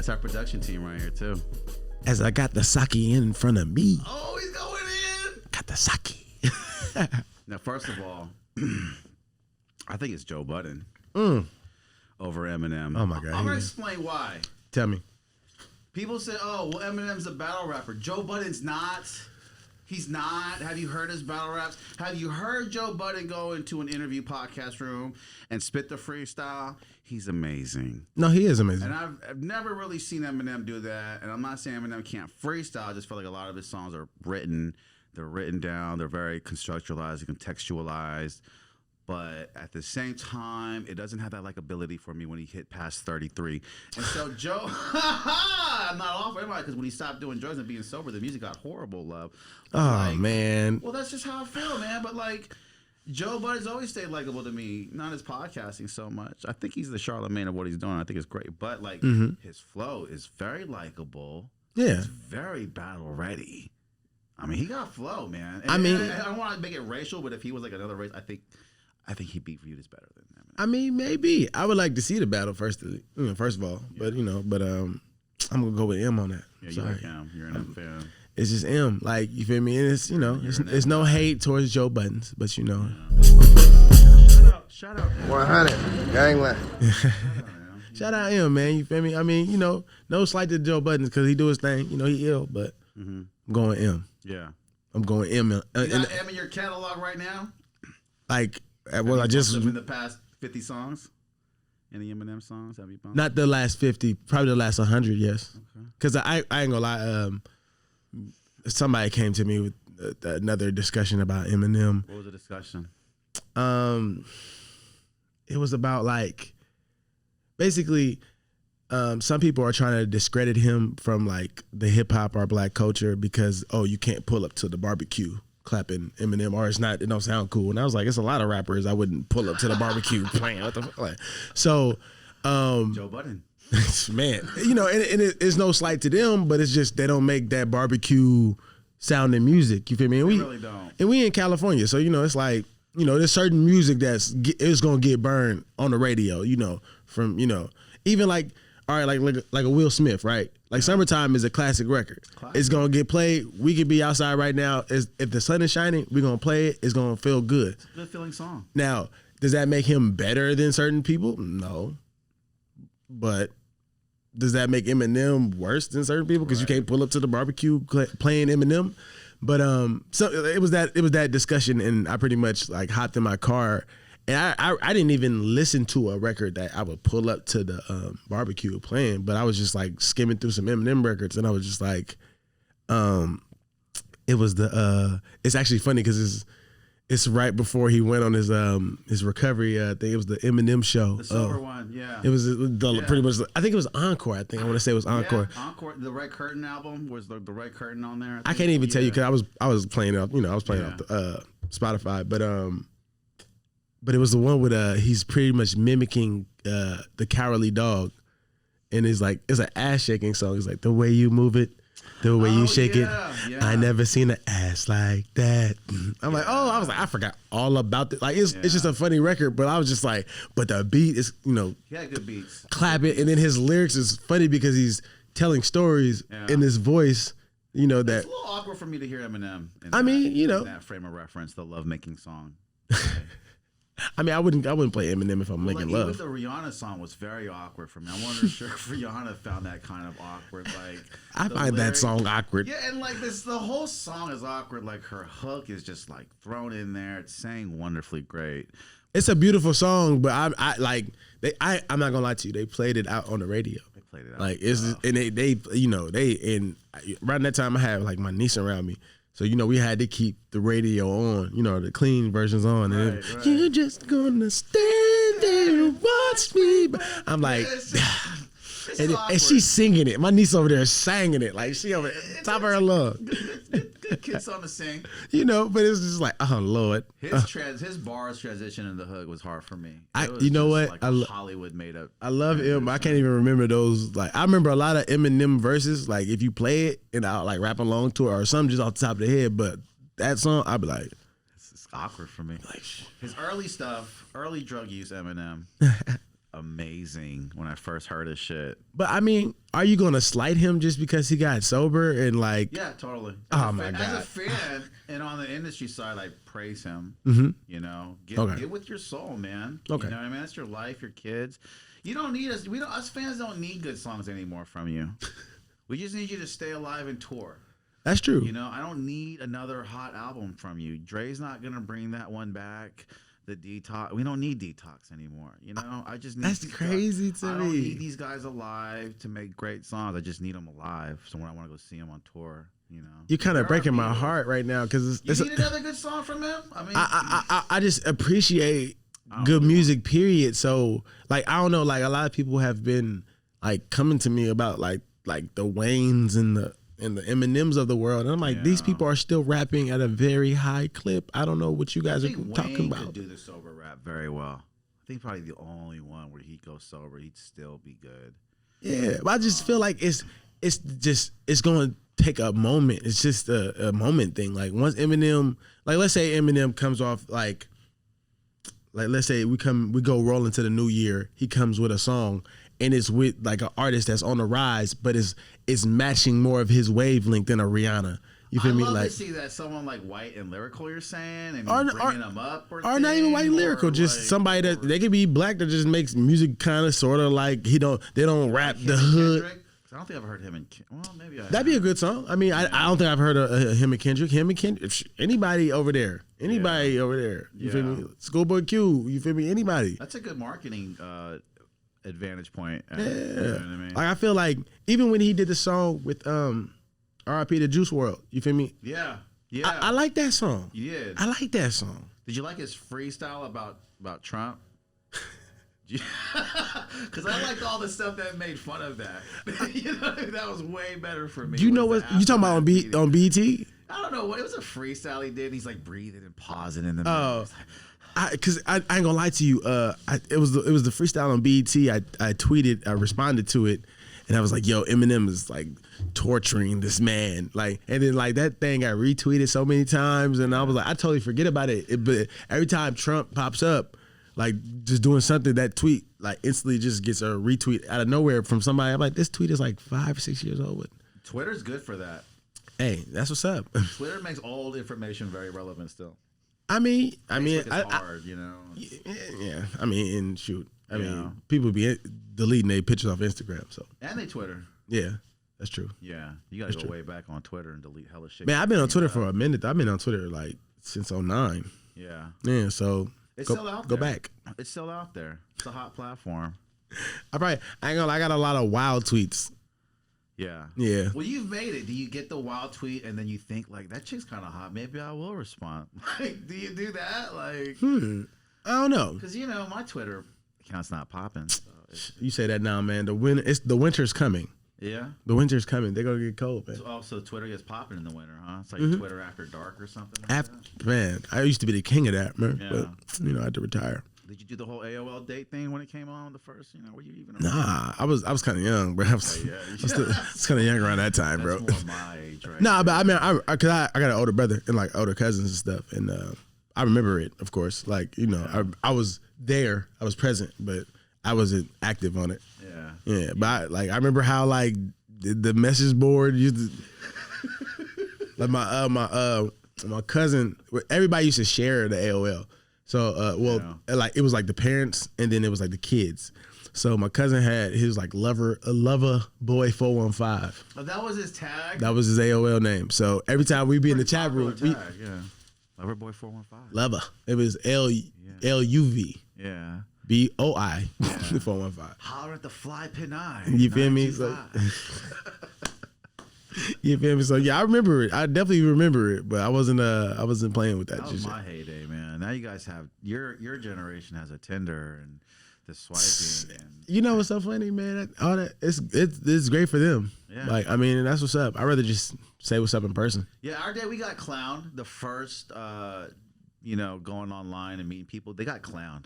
our production team right here too. As I got the sake in front of me. Oh, he's going in. Got the sake. Now, first of all, I think it's Joe Budden over Eminem. Oh my God. I'm gonna explain why. Tell me. People say, "Oh, well, Eminem's a battle rapper. Joe Budden's not. He's not. Have you heard his battle raps? Have you heard Joe Budden go into an interview podcast room and spit the freestyle? He's amazing. No, he is amazing. And I've never really seen Eminem do that. And I'm not saying Eminem can't freestyle. I just feel like a lot of his songs are written. They're written down. They're very constructualized and contextualized. But at the same time, it doesn't have that likability for me when he hit past 33. And so Joe, I'm not off for everybody because when he stopped doing drugs and being sober, the music got horrible, love. Oh, man. Well, that's just how I feel, man. But like, Joe Budden's always stayed likable to me. Not his podcasting so much. I think he's the Charlemagne of what he's doing. I think it's great. But like, his flow is very likable. Yeah. It's very battle ready. I mean, he got flow, man. And, I mean, I don't want to make it racial, but if he was like another race, I think he'd be viewed as better than them. I mean, maybe. I would like to see the battle first of all. Yeah. But I'm gonna go with M on that. Yeah, Sorry. you like him. You're an M fan. It's just M. Like, you feel me? And it's it's no hate towards Joe Buttons, but Shout out. 100 gangland. Shout out M, man. You feel me? I mean, no slight to Joe Buttons because he do his thing. He ill, but I'm going M. Yeah. I'm going M. You got M in your catalog right now? Like, I just in the past 50 songs. Any Eminem songs have you bumped? Not the last 50, probably the last 100. Yes. Because I ain't gonna lie. Somebody came to me with another discussion about Eminem. What was the discussion? It was about like, basically, some people are trying to discredit him from like the hip hop or black culture because you can't pull up to the barbecue clapping Eminem, or it don't sound cool. And I was like, it's a lot of rappers I wouldn't pull up to the barbecue playing. What the fuck? Like, so, Joe Budden. man, and it's no slight to them, but it's just they don't make that barbecue sounding music. You feel me? And we really don't. And we in California, so it's like there's certain music it's gonna get burned on the radio. From even like. All right, like a Will Smith, right? Like Summertime is a classic record. It's gonna get played. We could be outside right now. If the sun is shining, we're gonna play it. It's gonna feel good. It's a good feeling song. Now, does that make him better than certain people? No. But does that make Eminem worse than certain people? Because you can't pull up to the barbecue playing Eminem. But so it was that discussion, and I pretty much like hopped in my car. And I didn't even listen to a record that I would pull up to the barbecue playing, but I was just like skimming through some Eminem records, and I was just like, it was it's actually funny because it's right before he went on his recovery thing. It was the Eminem show. The silver one, yeah. It was pretty much. I think it was Encore. I want to say it was Encore. Yeah, Encore. The Red Curtain album was the Red Curtain on there. I can't even tell you because I was playing it. I was playing it off Spotify, but it was the one with he's pretty much mimicking the Cowardly Dog, and it's an ass shaking song. It's like the way you move it, the way you shake it. Yeah. I never seen an ass like that. I'm like, I was like, I forgot all about it. Like it's just a funny record, but I was just like, but the beat is he had good beats. Clap it, and then his lyrics is funny because he's telling stories in his voice. That it's a little awkward for me to hear Eminem. In that frame of reference, the love making song. I mean, I wouldn't play Eminem if I'm making love. Even the Rihanna song was very awkward for me. I wonder if Rihanna found that kind of awkward. Like I find that song awkward. Yeah, and like the whole song is awkward. Like her hook is just like thrown in there. It's saying wonderfully great. It's a beautiful song, but I'm not gonna lie to you. They played it out on the radio. They played it out. Like and they and around that time I had like my niece around me. So, we had to keep the radio on, the clean versions on. And right. You're just gonna stand there and watch me. I'm like, and she's singing it. My niece over there is singing it. Like, she over there, top of her lung. Good kid song to sing. But it's just like, oh, Lord. His bars transition in the hook was hard for me. You know what? Like Hollywood made up. I love him. I can't even remember those. Like, I remember a lot of Eminem verses. Like, if you play it and I'll like rap along to it or something just off the top of the head. But that song, I'd be like, it's awkward for me. Like his early stuff, early drug use Eminem. amazing when I first heard his shit. But I mean, are you gonna slight him just because he got sober and like? Yeah, totally. Oh my God. As a fan and on the industry side, I praise him. Mm-hmm. You know, Okay. get with your soul, man. Okay. You know what I mean? That's your life, your kids. You don't need us. Us fans don't need good songs anymore from you. We just need you to stay alive and tour. That's true. You know, I don't need another hot album from you. Dre's not gonna bring that one back. The Detox. We don't need Detox anymore. You know, I just need. That's crazy guys. to me. I don't need these guys alive to make great songs. I just need them alive. So when I want to go see them on tour, you know, You're kind of There are breaking my people- heart right now because You need another good song from him. I mean, I just appreciate don't good really music. Period. So like I don't know. Like a lot of people have been like coming to me about like the Waynes and the Eminems of the world, and I'm like, these Yeah. people are still rapping at a very high clip. I don't know what you guys I are think talking Wayne about. could do the sober rap very well. I think probably the only one where he'd go sober, he'd still be good. Yeah, but I just feel like it's going to take a moment. It's just a moment thing. Like once Eminem, like let's say Eminem comes off like let's say we go roll into the new year. He comes with a song and it's with like an artist that's on the rise, but it's matching more of his wavelength than a Rihanna. You feel I me? love like to see that someone like white and lyrical. You're saying, and Or- bringing them up, or not even white thing, lyrical, or just like- somebody that they could be black that just makes music kind of sort of like they don't rap Him the and hood. Kendrick? I don't think I've heard him and well, maybe I. That'd be a good song. I mean, I don't think I've heard of him and Kendrick. Anybody over there. Over there. You feel me? Schoolboy Q. You feel me? Anybody. That's a good marketing advantage point. Yeah. You know what I mean? Like I feel like even when he did the song with R.I.P. to Juice WRLD, you feel me? Yeah. I like that song. You did. I like that song. Did you like his freestyle about Trump? Because I liked all the stuff that made fun of that. You know, that was way better for me. You know what you talking about on BT? I don't know what it was, a freestyle he did. And he's like breathing and pausing in the Oh. middle. Because I ain't gonna lie to you, it was the freestyle on BET. I tweeted, I responded to it, and I was like, "Yo, Eminem is like torturing this man," like, and then like that thing got retweeted so many times, and I was like, I totally forget about it. But every time Trump pops up, like just doing something, that tweet like instantly just gets a retweet out of nowhere from somebody. I'm like, this tweet is like 5 or 6 years old. Twitter's good for that. Hey, that's what's up. Twitter makes old information very relevant still. I mean, It's hard, you know. yeah. I mean, and shoot, I Yeah. mean, people be deleting their pictures off Instagram, so And they Twitter. yeah, that's true. Yeah, you gotta go way back on Twitter and delete hella shit. Man, I've been on Twitter for a minute. I've been on Twitter like since 09. Yeah, Yeah, so it's go, still out go there. back. It's still out there. It's a hot platform. I ain't gonna lie, I got a lot of wild tweets. Yeah. Yeah. Well, you've made it. Do you get the wild tweet and then you think like that chick's kind of hot? Maybe I will respond. Like, do you do that? Like, I don't know. because you know my Twitter account's not popping. So You say that now, man. The winter's coming. yeah. The winter's coming. They're gonna get cold, man. So also Twitter gets popping in the winter, huh? It's like Twitter after dark or something. Like that. Man, I used to be the king of that, man. Yeah. But I had to retire. Did you do the whole AOL date thing when it came on the first? You know, were you even? Nah, I was kind of young, bro. I was kind of young around that time, bro. That's more my age, right? Nah, but I mean, I got an older brother and like older cousins and stuff, and I remember it, of course. Like I was there, I was present, but I wasn't active on it. Yeah. Yeah, but I remember how like the message board used to, like my cousin, everybody used to share the AOL. So like it was like the parents and then it was like the kids. So my cousin had his like lover boy 415. Oh, that was his tag. That was his AOL name. So every time we be in the chat room, Tag, yeah. Loverboy 415. lover. It was LUV Yeah. BOI 415. Holler at the fly pin eye. You feel me? So, you feel me? So yeah, I remember it. I definitely remember it, but I wasn't playing with that. That was my heyday, man. Now you guys have your generation has a Tinder and the swiping. And, you know what's so funny, man? All that it's great for them. Yeah. Like I mean, that's what's up. I'd rather just say what's up in person. yeah, our day we got clowned. The first, going online and meeting people, they got clowned.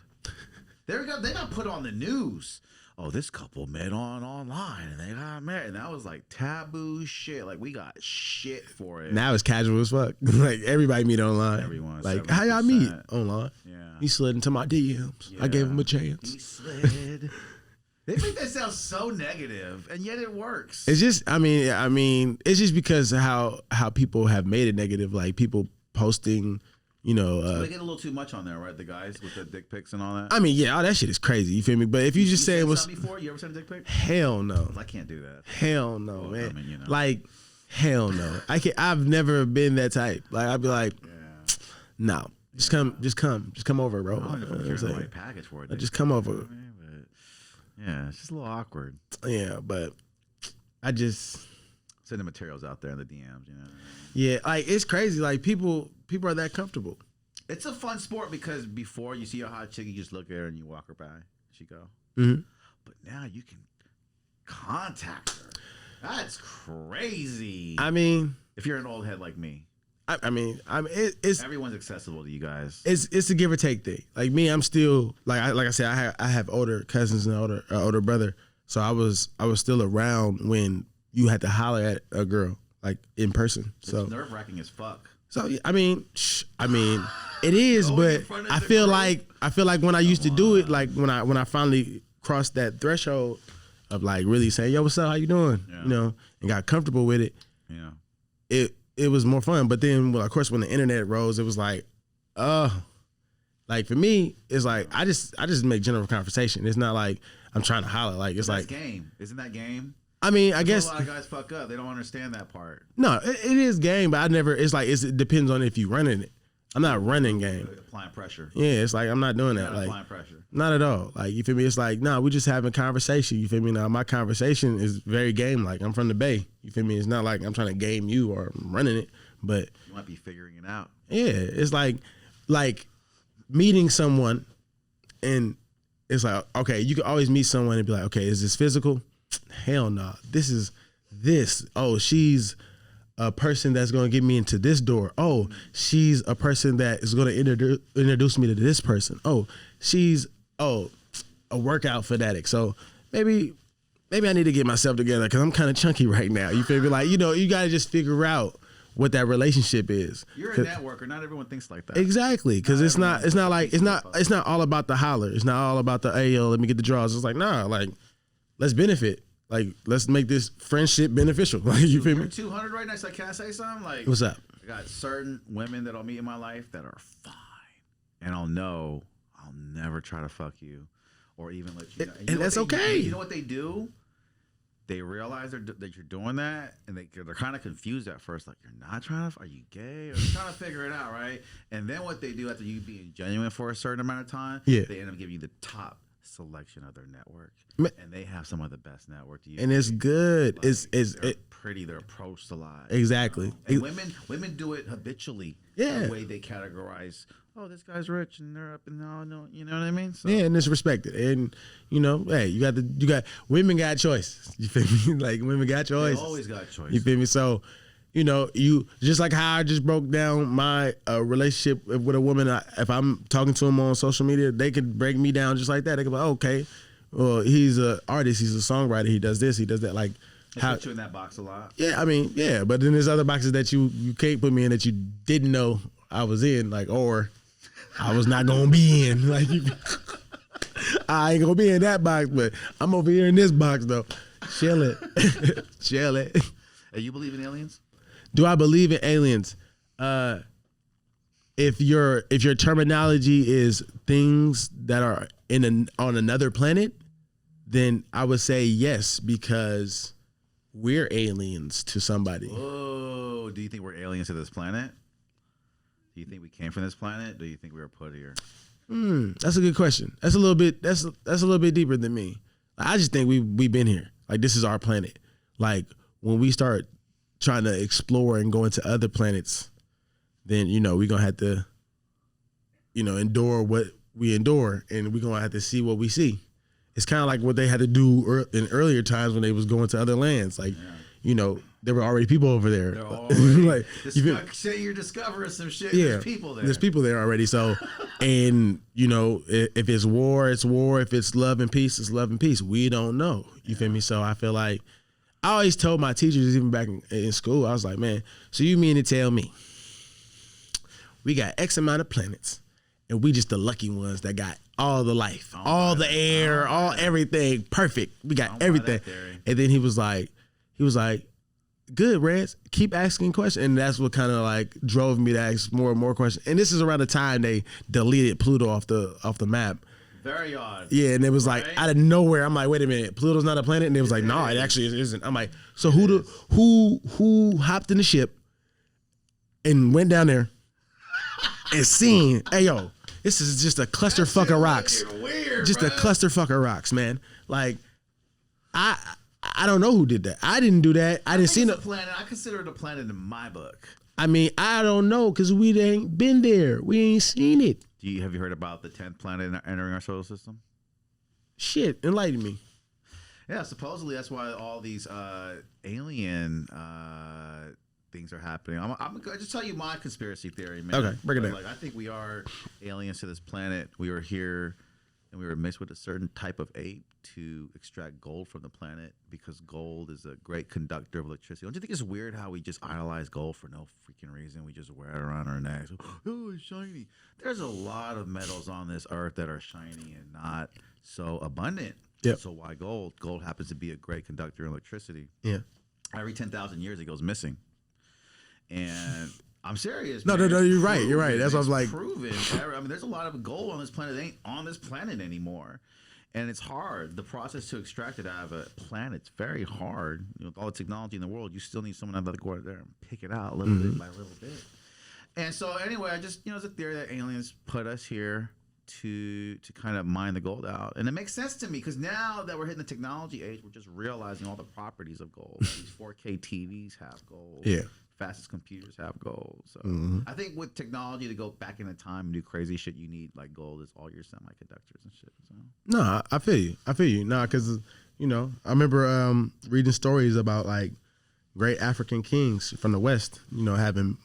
They got put on the news. oh, this couple met online and they got married, and that was like taboo shit. Like we got shit for it. Now it's casual as fuck. Like everybody meet online. Everyone. Like how y'all meet online? Yeah. He slid into my DMs. Yeah. I gave him a chance. He slid. They make that sound so negative, and yet it works. It's just, I mean, it's just because of how people have made it negative. Like people posting, you know, they get a little too much on there, right? The guys with the dick pics and all that. I mean, yeah, all that shit is crazy. You feel me? But if you just say it was before, you ever sent a dick pic? Hell no. I can't do that. Hell no, well, man. I mean, you know. Like, hell no. I've never been that type. Like I'd be like, no, just come over, bro. I don't know if you're the right package for it. Just come over. Yeah, it's just a little awkward. Yeah, but I just send the materials out there in the DMs, you know. Yeah, like it's crazy. Like people are that comfortable. It's a fun sport because before you see a hot chick, you just look at her and you walk her by. She go. Mm-hmm. But now you can contact her. That's crazy. I mean, if you're an old head like me. I mean, it's everyone's accessible to you guys. It's a give or take thing. Like me, I'm still like I said, I have older cousins and older brother, so I was still around when you had to holler at a girl like in person. So it's nerve-wracking as fuck. So I mean, it is, but I feel like when I used to do it, like when I finally crossed that threshold of like really saying, "Yo, what's up? How you doing?" Yeah. You know, and got comfortable with it. Yeah. It was more fun. But then, well, of course, when the internet rose, it was like, like for me, it's like I just make general conversation. It's not like I'm trying to holler. Like it's like game. Isn't that game? I mean, I guess a lot of guys fuck up. They don't understand that part. No, it is game, but I never. It's like it depends on if you running it. I'm not running game. Applying pressure. Yeah, it's like I'm not doing that. Like applying pressure. Not at all. Like you feel me? It's like we're just having conversation. You feel me? Now my conversation is very game like. I'm from the Bay. You feel me? It's not like I'm trying to game you or I'm running it, but you might be figuring it out. Yeah, it's like meeting someone, and it's like okay, you can always meet someone and be like, okay, is this physical? Hell no. This. Oh, she's a person that's going to get me into this door. Oh, she's a person that is going to introduce me to this person. Oh, she's a workout fanatic. So maybe I need to get myself together because I'm kind of chunky right now. You feel me? Like, you got to just figure out what that relationship is. You're a networker. Not everyone thinks like that. Exactly, because it's not all about the holler. It's not all about the hey yo, let me get the draws. It's like nah, like let's benefit. Like, let's make this friendship beneficial. Like, you feel me? 200 right next. Like, can I say something? Like, what's up? I got certain women that I'll meet in my life that are fine, and I'll never try to fuck you, or even let you know. And that's okay. You know what they do? They realize that you're doing that, and they're kind of confused at first. Like, you're not trying to. Are you gay? Or you're trying to figure it out, right? And then what they do after you being genuine for a certain amount of time, they end up giving you the top selection of their network, and they have some of the best network. And it's good. Like, it's pretty. They're approached a lot. Exactly. You know? And women do it habitually. Yeah. The way they categorize. Oh, this guy's rich and they're up and all. No, you know what I mean? So. Yeah, and it's respected. And hey, you got women got choices. You feel me? Like women got choices. They always got choices. You feel me? So. You just like how I just broke down my relationship with a woman. If I'm talking to him on social media, they could break me down just like that. They could be like, okay, well, he's an artist, he's a songwriter, he does this, he does that. Like, they put you in that box a lot. Yeah, I mean, yeah, but then there's other boxes that you can't put me in that you didn't know I was in, like, or I was not gonna be in. Like, I ain't gonna be in that box, but I'm over here in this box though. Chill it, chill it. Hey, you believe in aliens? Do I believe in aliens? If your terminology is things that are on another planet, then I would say yes, because we're aliens to somebody. Oh, do you think we're aliens to this planet? Do you think we came from this planet? Do you think we were put here? That's a good question. That's a little bit deeper than me. I just think we've been here. Like, this is our planet. Like, when we start trying to explore and go into other planets, then we're gonna have to endure what we endure, and we're gonna have to see what we see. It's kind of like what they had to do in earlier times when they was going to other lands. Like, there were already people over there. They're already, like, say you're discovering some shit. Yeah, there's people there. There's people there already. So, and if it's war, it's war. If it's love and peace, it's love and peace. We don't know. You feel me? So I feel like I always told my teachers, even back in school, I was like, man, so you mean to tell me we got X amount of planets and we just the lucky ones that got all the life, all the air, all everything perfect. We got everything. And then he was like, good, Rance, keep asking questions. And that's what kind of like drove me to ask more and more questions. And this is around the time they deleted Pluto off the map. Very odd. Yeah, and it was like out of nowhere. I'm like, wait a minute, Pluto's not a planet, and it was like, no, it actually isn't. I'm like, so who hopped in the ship and went down there and seen? Hey yo, this is just a clusterfuck of rocks. Weird, just bro. a clusterfuck of rocks, man. Like, I don't know who did that. I didn't do that. I didn't see no planet. I consider it a planet in my book. I mean, I don't know because we ain't been there. We ain't seen it. Have you heard about the 10th planet entering our solar system? Shit, enlighten me. Yeah, supposedly that's why all these alien things are happening. I'm gonna just tell you my conspiracy theory, man. Okay, break it down. Like, I think we are aliens to this planet. We were here, and we were mixed with a certain type of ape to extract gold from the planet because gold is a great conductor of electricity. Don't you think it's weird how we just idolize gold for no freaking reason? We just wear it around our necks. Oh, it's shiny. There's a lot of metals on this earth that are shiny and not so abundant. Yep. So why gold? Gold happens to be a great conductor of electricity. Yeah. Every 10,000 years it goes missing. And I'm serious. No, man. You're right. You're right. That's what I was like. Proven. I mean, there's a lot of gold on this planet. They ain't on this planet anymore. And it's hard. The process to extract it out of a planet's very hard. With all the technology in the world, you still need someone to go out there and pick it out a little bit by little bit. And so anyway, I just, it's a theory that aliens put us here to kind of mine the gold out. And it makes sense to me because now that we're hitting the technology age, we're just realizing all the properties of gold. These 4K TVs have gold. Yeah. Fastest computers have gold. So I think with technology to go back in the time and do crazy shit, you need like gold is all your semiconductors and shit. So. No, I feel you. Nah, because I remember reading stories about like great African kings from the West. Having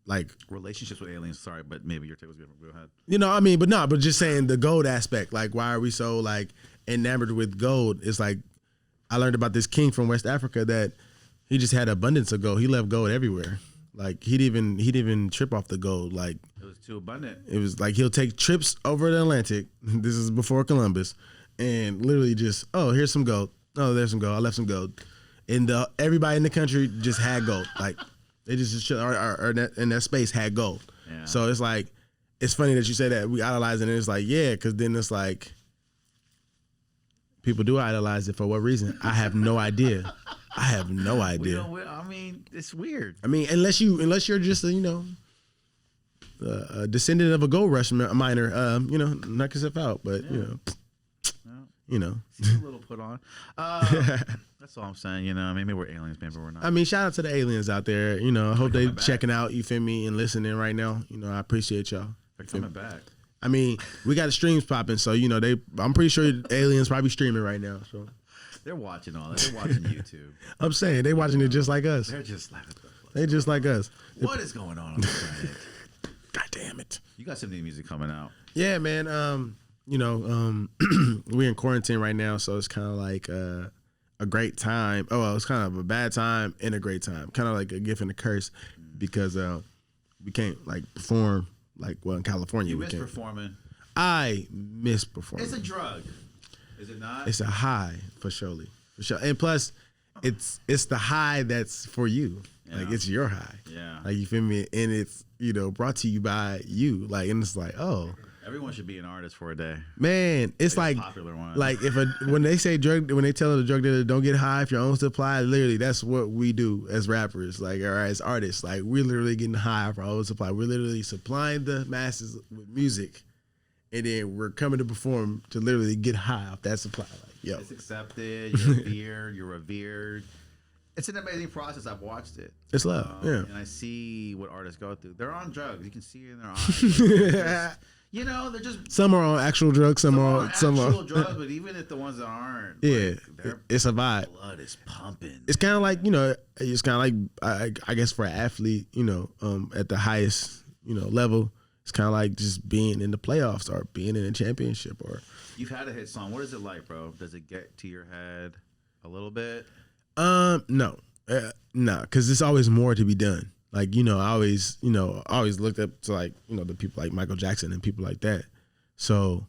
like relationships with aliens. Sorry, but maybe your take was different. Go ahead. But just saying the gold aspect. Like, why are we so like enamored with gold? It's like I learned about this king from West Africa that. He just had abundance of gold. He left gold everywhere. Like he'd even trip off the gold. Like it was too abundant. It was like he'll take trips over the Atlantic. This is before Columbus, and literally just here's some gold. Oh, there's some gold. I left some gold, and everybody in the country just had gold. Like they just in that space had gold. Yeah. So it's like it's funny that you say that we idolize it. And it's like because then it's like people do idolize it for what reason? I have no idea. I have no idea. I mean, it's weird. I mean, unless you're just a descendant of a gold rush miner, knock yourself out. But See a little put on. That's all I'm saying. Maybe we're aliens, maybe we're not. I mean, shout out to the aliens out there. I hope they checking out. You feel me and listening right now. I appreciate y'all. They're coming back. I mean, we got the streams popping, so I'm pretty sure aliens probably streaming right now. So. They're watching all that. They're watching YouTube. I'm saying they watching it just like us. They're just like us. What is going on the planet? God damn it! You got some new music coming out. Yeah, man. We're in quarantine right now, so it's kind of like a great time. Oh, well, it's kind of a bad time and a great time. Kind of like a gift and a curse because we can't like perform in California. You miss performing. I miss performing. It's a drug. Is it not? It's a high for sure. And plus, it's the high that's for you. Yeah. Like it's your high. Yeah. Like you feel me? And it's brought to you by you. Like and it's like everyone should be an artist for a day. Man, it's like popular one. Like when they say when they tell the drug dealer don't get high if your own supply, literally that's what we do as rappers, like or as artists. Like we're literally getting high off our own supply. We're literally supplying the masses with music. And then we're coming to perform to literally get high off that supply. Like, yo. It's accepted. You're revered. You're revered. It's an amazing process. I've watched it. It's love. Yeah. And I see what artists go through. They're on drugs. You can see it in their eyes. You know, they're just Some are on actual drugs, some are actual drugs, but even if the ones that aren't, yeah, like, it's a vibe. Blood is pumping. It's kind of like, you know, it's kind of like I guess for an athlete, you know, at the highest, you know, level, it's kind of like just being in the playoffs or being in a championship. Or you've had a hit song. What is it like, bro? Does it get to your head a little bit? No, because there's always more to be done. Like, you know, I always looked up to, like, you know, the people like Michael Jackson and people like that. So,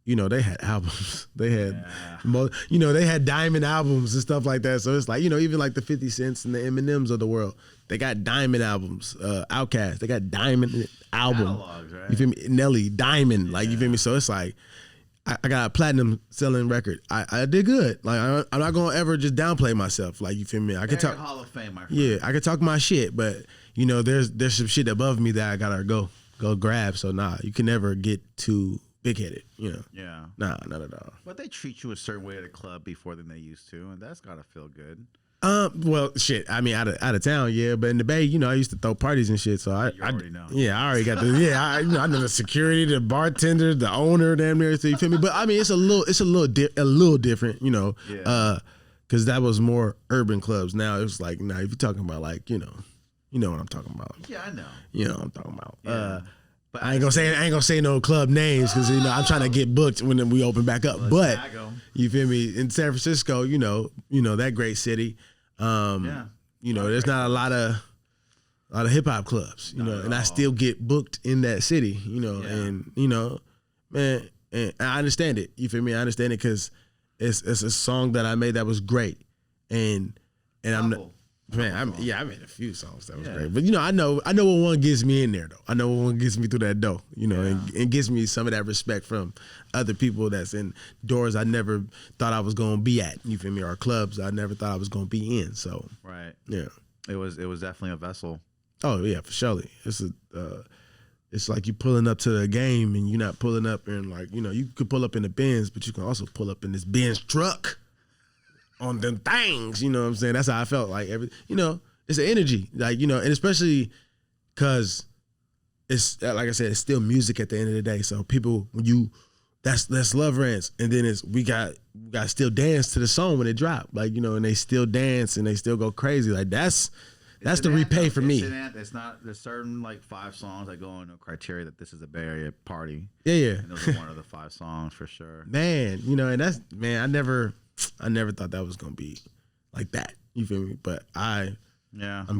you know, they had albums. They had, you know, they had diamond albums and stuff like that. So it's like, you know, even like the 50 Cents and the Eminems of the world, they got diamond albums. Outkast, they got diamond album. Catalogs, right? You feel me? Nelly, diamond. Like, you feel me? So it's like, I got a platinum selling record. I did good. Like, I'm not gonna ever just downplay myself. Like, you feel me? I can talk Hall of Fame, my friend. Yeah, I can talk my shit, but you know, there's some shit above me that I gotta go grab. So nah, you can never get too big headed. You know? Yeah. Nah, not at all. But they treat you a certain way at a club before than they used to, and that's gotta feel good. Well, shit. I mean, out of town, yeah. But in the Bay, you know, I used to throw parties and shit. So I already know. Yeah, I already got the. Yeah, I know the security, the bartender, the owner, damn near. So you feel me? But I mean, it's a little different, you know. Yeah. Because that was more urban clubs. Now it's like, now if you're talking about, like, you know what I'm talking about. Yeah, I know. You know what I'm talking about. Yeah. But I ain't gonna say no club names because, you know, I'm trying to get booked when we open back up. But you feel me? In San Francisco, you know that great city. You know, there's not a lot of hip hop clubs, you know, and I still get booked in that city, you know, and you know, man, and I understand it. You feel me? I understand it because it's a song that I made that was great, and I'm not. Man, I made a few songs that was great, but you know, I know what one gets me in there though. I know what one gets me through that door, you know, and gives me some of that respect from other people that's in doors I never thought I was gonna be at. You feel me? Or clubs I never thought I was gonna be in. So yeah, it was definitely a vessel. Oh yeah, for surely. It's like you pulling up to the game and you're not pulling up in, like, you know, you could pull up in the Benz, but you can also pull up in this Benz truck. On them things, you know what I'm saying? That's how I felt. Like, you know, it's an energy, like, you know, and especially because it's, like I said, it's still music at the end of the day. So people, that's Love Rance, and then we got still dance to the song when it dropped, like, you know, and they still dance and they still go crazy. Like that's the repay for me. It's not. There's certain like 5 songs that go into criteria that this is a Bay Area party. Yeah. And those are one of the 5 songs for sure. Man, you know, and that's, man, I never thought that was gonna be like that. You feel me? But I'm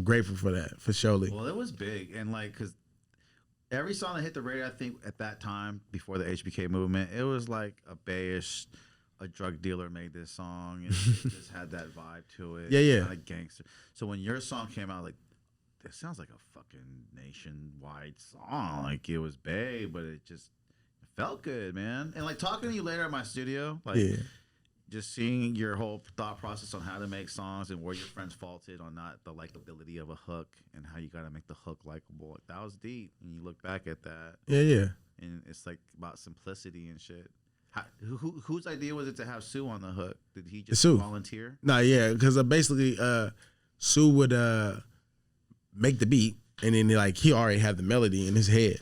grateful for that, for surely. Well, it was big, and like, cause every song that hit the radio, I think at that time before the HBK movement, it was like a Bayish, a drug dealer made this song, and it just had that vibe to it. Yeah. Kind of gangster. So when your song came out, like, it sounds like a fucking nationwide song. Like, it was Bay, but it felt good, man. And like talking to you later at my studio, like. Yeah. Just seeing your whole thought process on how to make songs and where your friends faulted on not the likability of a hook and how you got to make the hook likable. Like, that was deep. And you look back at that. Yeah. And it's like about simplicity and shit. Whose idea was it to have Sue on the hook? Did he just volunteer? No, yeah, because basically Sue would make the beat. And then, like, he already had the melody in his head,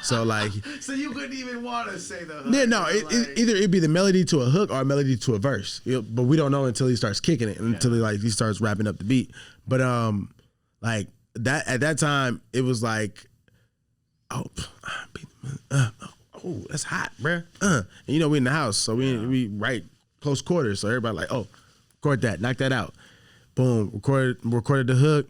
so like. So you couldn't even want to say the hook. Yeah, no. Either it'd be the melody to a hook or a melody to a verse. But we don't know until he starts kicking it, until he starts wrapping up the beat. But like that at that time, it was like, oh, that's hot, bruh. And you know, we in the house, so we right close quarters, so everybody like, oh, record that, knock that out, boom, recorded the hook.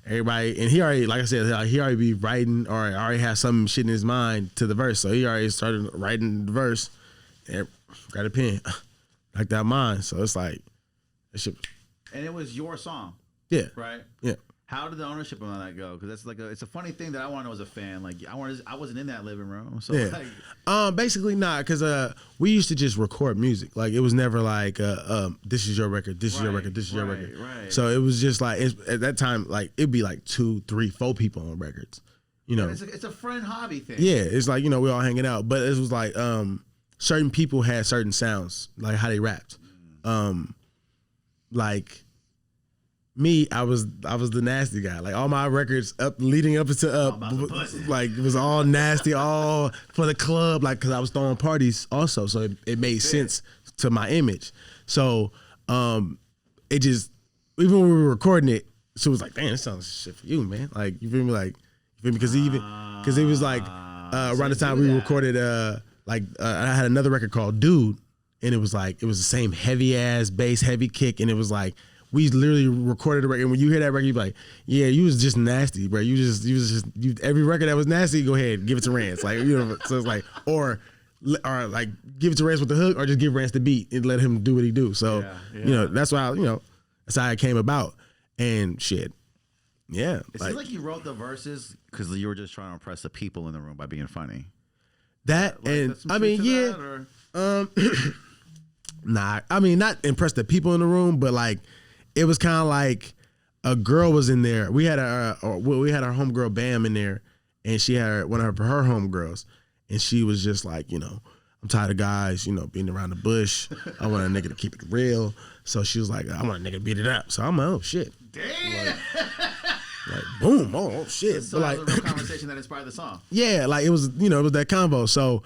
Everybody, and he already, like I said, he already be writing or already has some shit in his mind to the verse. So he already started writing the verse and got a pen, knocked out mine. So it's like, that shit. And it was your song. Yeah. Right? Yeah. How did the ownership on that go? Because that's like it's a funny thing that I want to know as a fan. Like, I wasn't in that living room, so like, basically not, because we used to just record music. Like, it was never like this is your record, this is your record, this is your record. Right. So it was just like, at that time, like, it'd be like 2, 3, 4 people on records. You know, it's a friend hobby thing. Yeah, it's like, you know, we all hanging out, but it was like certain people had certain sounds, like how they rapped. Like me, I was the nasty guy. Like all my records leading up to like it was all nasty, all for the club. Like because I was throwing parties also, so it made sense to my image. So it just even when we were recording it, so it was like, damn, this sounds shit for you, man. Like you feel me? Like you feel me? Because it was like around the time we recorded I had another record called Dude, and it was the same heavy ass bass, heavy kick, and it was like. We literally recorded a record, and when you hear that record, you be like, "Yeah, you was just nasty, bro. You every record that was nasty, go ahead, give it to Rance." Like so it's like, or like give it to Rance with the hook, or just give Rance the beat and let him do what he do. So that's why that's how it came about, and shit, yeah. It seems like you wrote the verses because you were just trying to impress the people in the room by being funny. That and I mean, nah, I mean not impress the people in the room, but like. It was kind of like a girl was in there. We had our homegirl Bam in there, and she had one of her homegirls, and she was just like, I'm tired of guys, being around the bush. I want a nigga to keep it real. So she was like, I want a nigga to beat it up. So I'm like, oh shit, damn, like boom, oh shit. So like, it was a real conversation that inspired the song. Yeah, like it was, it was that combo. So.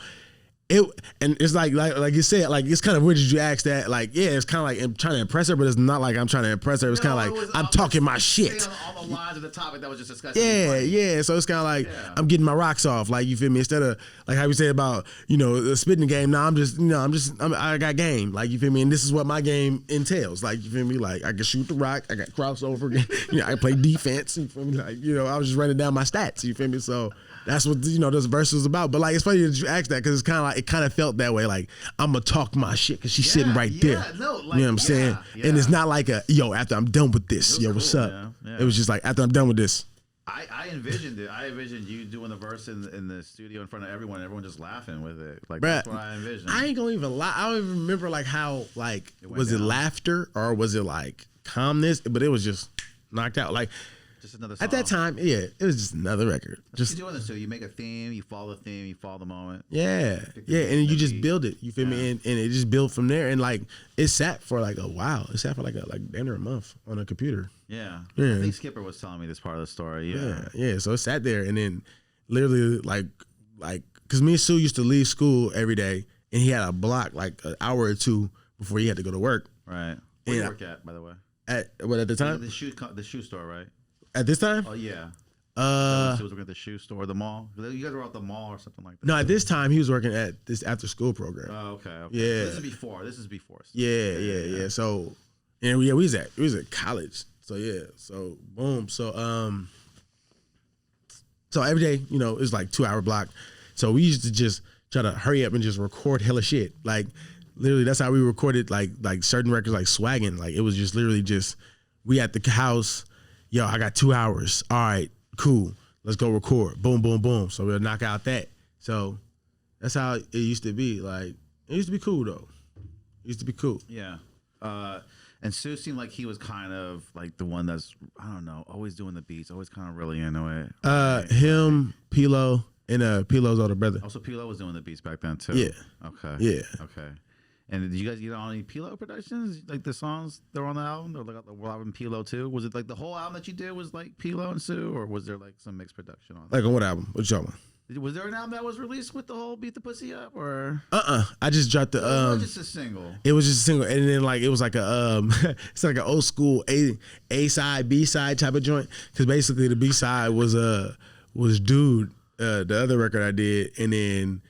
And it's like you said, like it's kind of weird that you ask that. Like, yeah, it's kind of like I'm trying to impress her, but it's not like I'm trying to impress her. It's kind of like I'm talking my shit. All the lines of the topic that was just discussed. Yeah. So it's kind of like I'm getting my rocks off. Like you feel me? Instead of like how we say about the spitting game. Now I got game. Like you feel me? And this is what my game entails. Like you feel me? Like I can shoot the rock. I got crossover. I play defense. You feel me? Like I was just running down my stats. You feel me? So. That's what this verse was about. But like, it's funny that you asked that because it's kind of like it kind of felt that way. Like I'm gonna talk my shit because she's sitting right there. No, like, you know what I'm saying? Yeah. And it's not like after I'm done with this, what's cool, up? Yeah. It was just like after I'm done with this. I envisioned it. I envisioned you doing the verse in the studio in front of everyone just laughing with it. Like Bruh, that's what I envisioned. I ain't gonna even lie. I don't even remember like how like was it laughter or was it like calmness? But it was just knocked out. Like. Just another song. At that time, it was just another record. Just you doing this, so you make a theme, you follow the theme, you follow the moment. Yeah, and you just build it. You feel me? And it just built from there. And like it sat for like a while. It sat for like damn near a month on a computer. Yeah. I think Skipper was telling me this part of the story. Yeah. So it sat there, and then literally like because me and Sue used to leave school every day, and he had a block like an hour or two before he had to go to work. Right. Where do you work at, by the way? At the time? The shoe store, right? At this time? Oh yeah. He was working at the shoe store, the mall. You guys were at the mall or something like that. No, at this time he was working at this after school program. Oh, okay. Yeah. So this is before. Yeah. So, and we was at college. So yeah. So boom. So so every day, it was like 2-hour block. So we used to just try to hurry up and just record hella shit. Like literally, that's how we recorded like certain records, like Swaggin'. Like it was just literally just we at the house. Yo, I got 2 hours. All right, cool. Let's go record. Boom, boom, boom. So we'll knock out that. So that's how it used to be. Like, it used to be cool, though. It used to be cool. Yeah. And Sue seemed like he was kind of like the one that's, I don't know, always doing the beats, always kind of really into it. Him, Pilo, and Pilo's older brother. Also, Pilo was doing the beats back then, too. Yeah. Okay. Yeah. Okay. And did you guys get on any Pilo productions? Like the songs that were on the album? Or like the album Pilo too? Was it like the whole album that you did was like Pilo and Sue? Or was there like some mixed production on it? Like on what album? What you talking about? Was there an album that was released with the whole Beat the Pussy Up? Or I just dropped the it was just a single. It was just a single. And then like it was like a it's like an old school A side, B side type of joint. Cause basically the B side was Dude, the other record I did, and then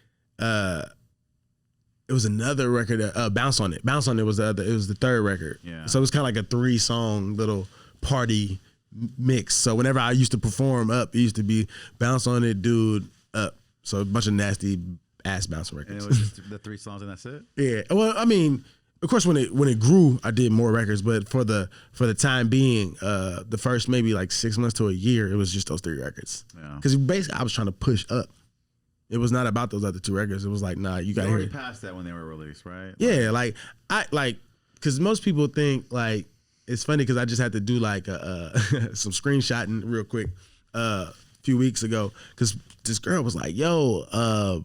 it was another record, Bounce on It. Bounce on It was it was the third record. Yeah. So it was kind of like a 3-song little party mix. So whenever I used to perform it used to be Bounce on It, Dude, Up. So a bunch of nasty ass bouncing records. And it was just the 3 songs and that's it? Yeah. Well, I mean, of course when it grew, I did more records, but for the time being, the first maybe like 6 months to a year, it was just those 3 records. Yeah. Because basically I was trying to push up. It was not about those other 2 records. It was like, nah, you got to hear it. Passed that when they were released, right? Yeah, because most people think like it's funny because I just had to do like some screenshotting real quick a few weeks ago because this girl was like, "Yo,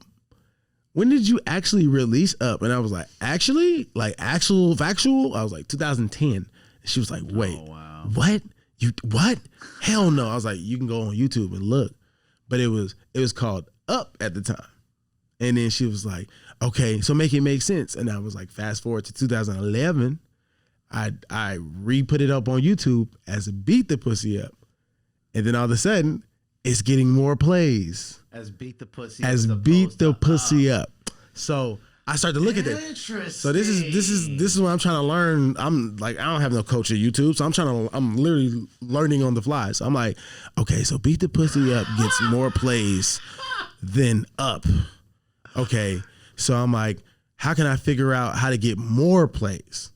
when did you actually release Up?" And I was like, "Actually, like actual factual?" I was like, 2010. And She was like, wait, Oh, wow. what? You what? Hell no. I was like, you can go on YouTube and look. But it was called Up at the time. And then she was like, okay, so make it make sense. And I was like, fast forward to 2011, I re-put it up on YouTube as Beat the Pussy Up. And then all of a sudden, it's getting more plays. As Beat the Pussy As Beat the Pussy Up. So I started to look at that. Interesting. So this is what I'm trying to learn. I'm like, I don't have no coach at YouTube, so I'm literally learning on the fly. So I'm like, okay, so Beat the Pussy Up gets more plays than Up. Okay, so I'm like, how can I figure out how to get more plays?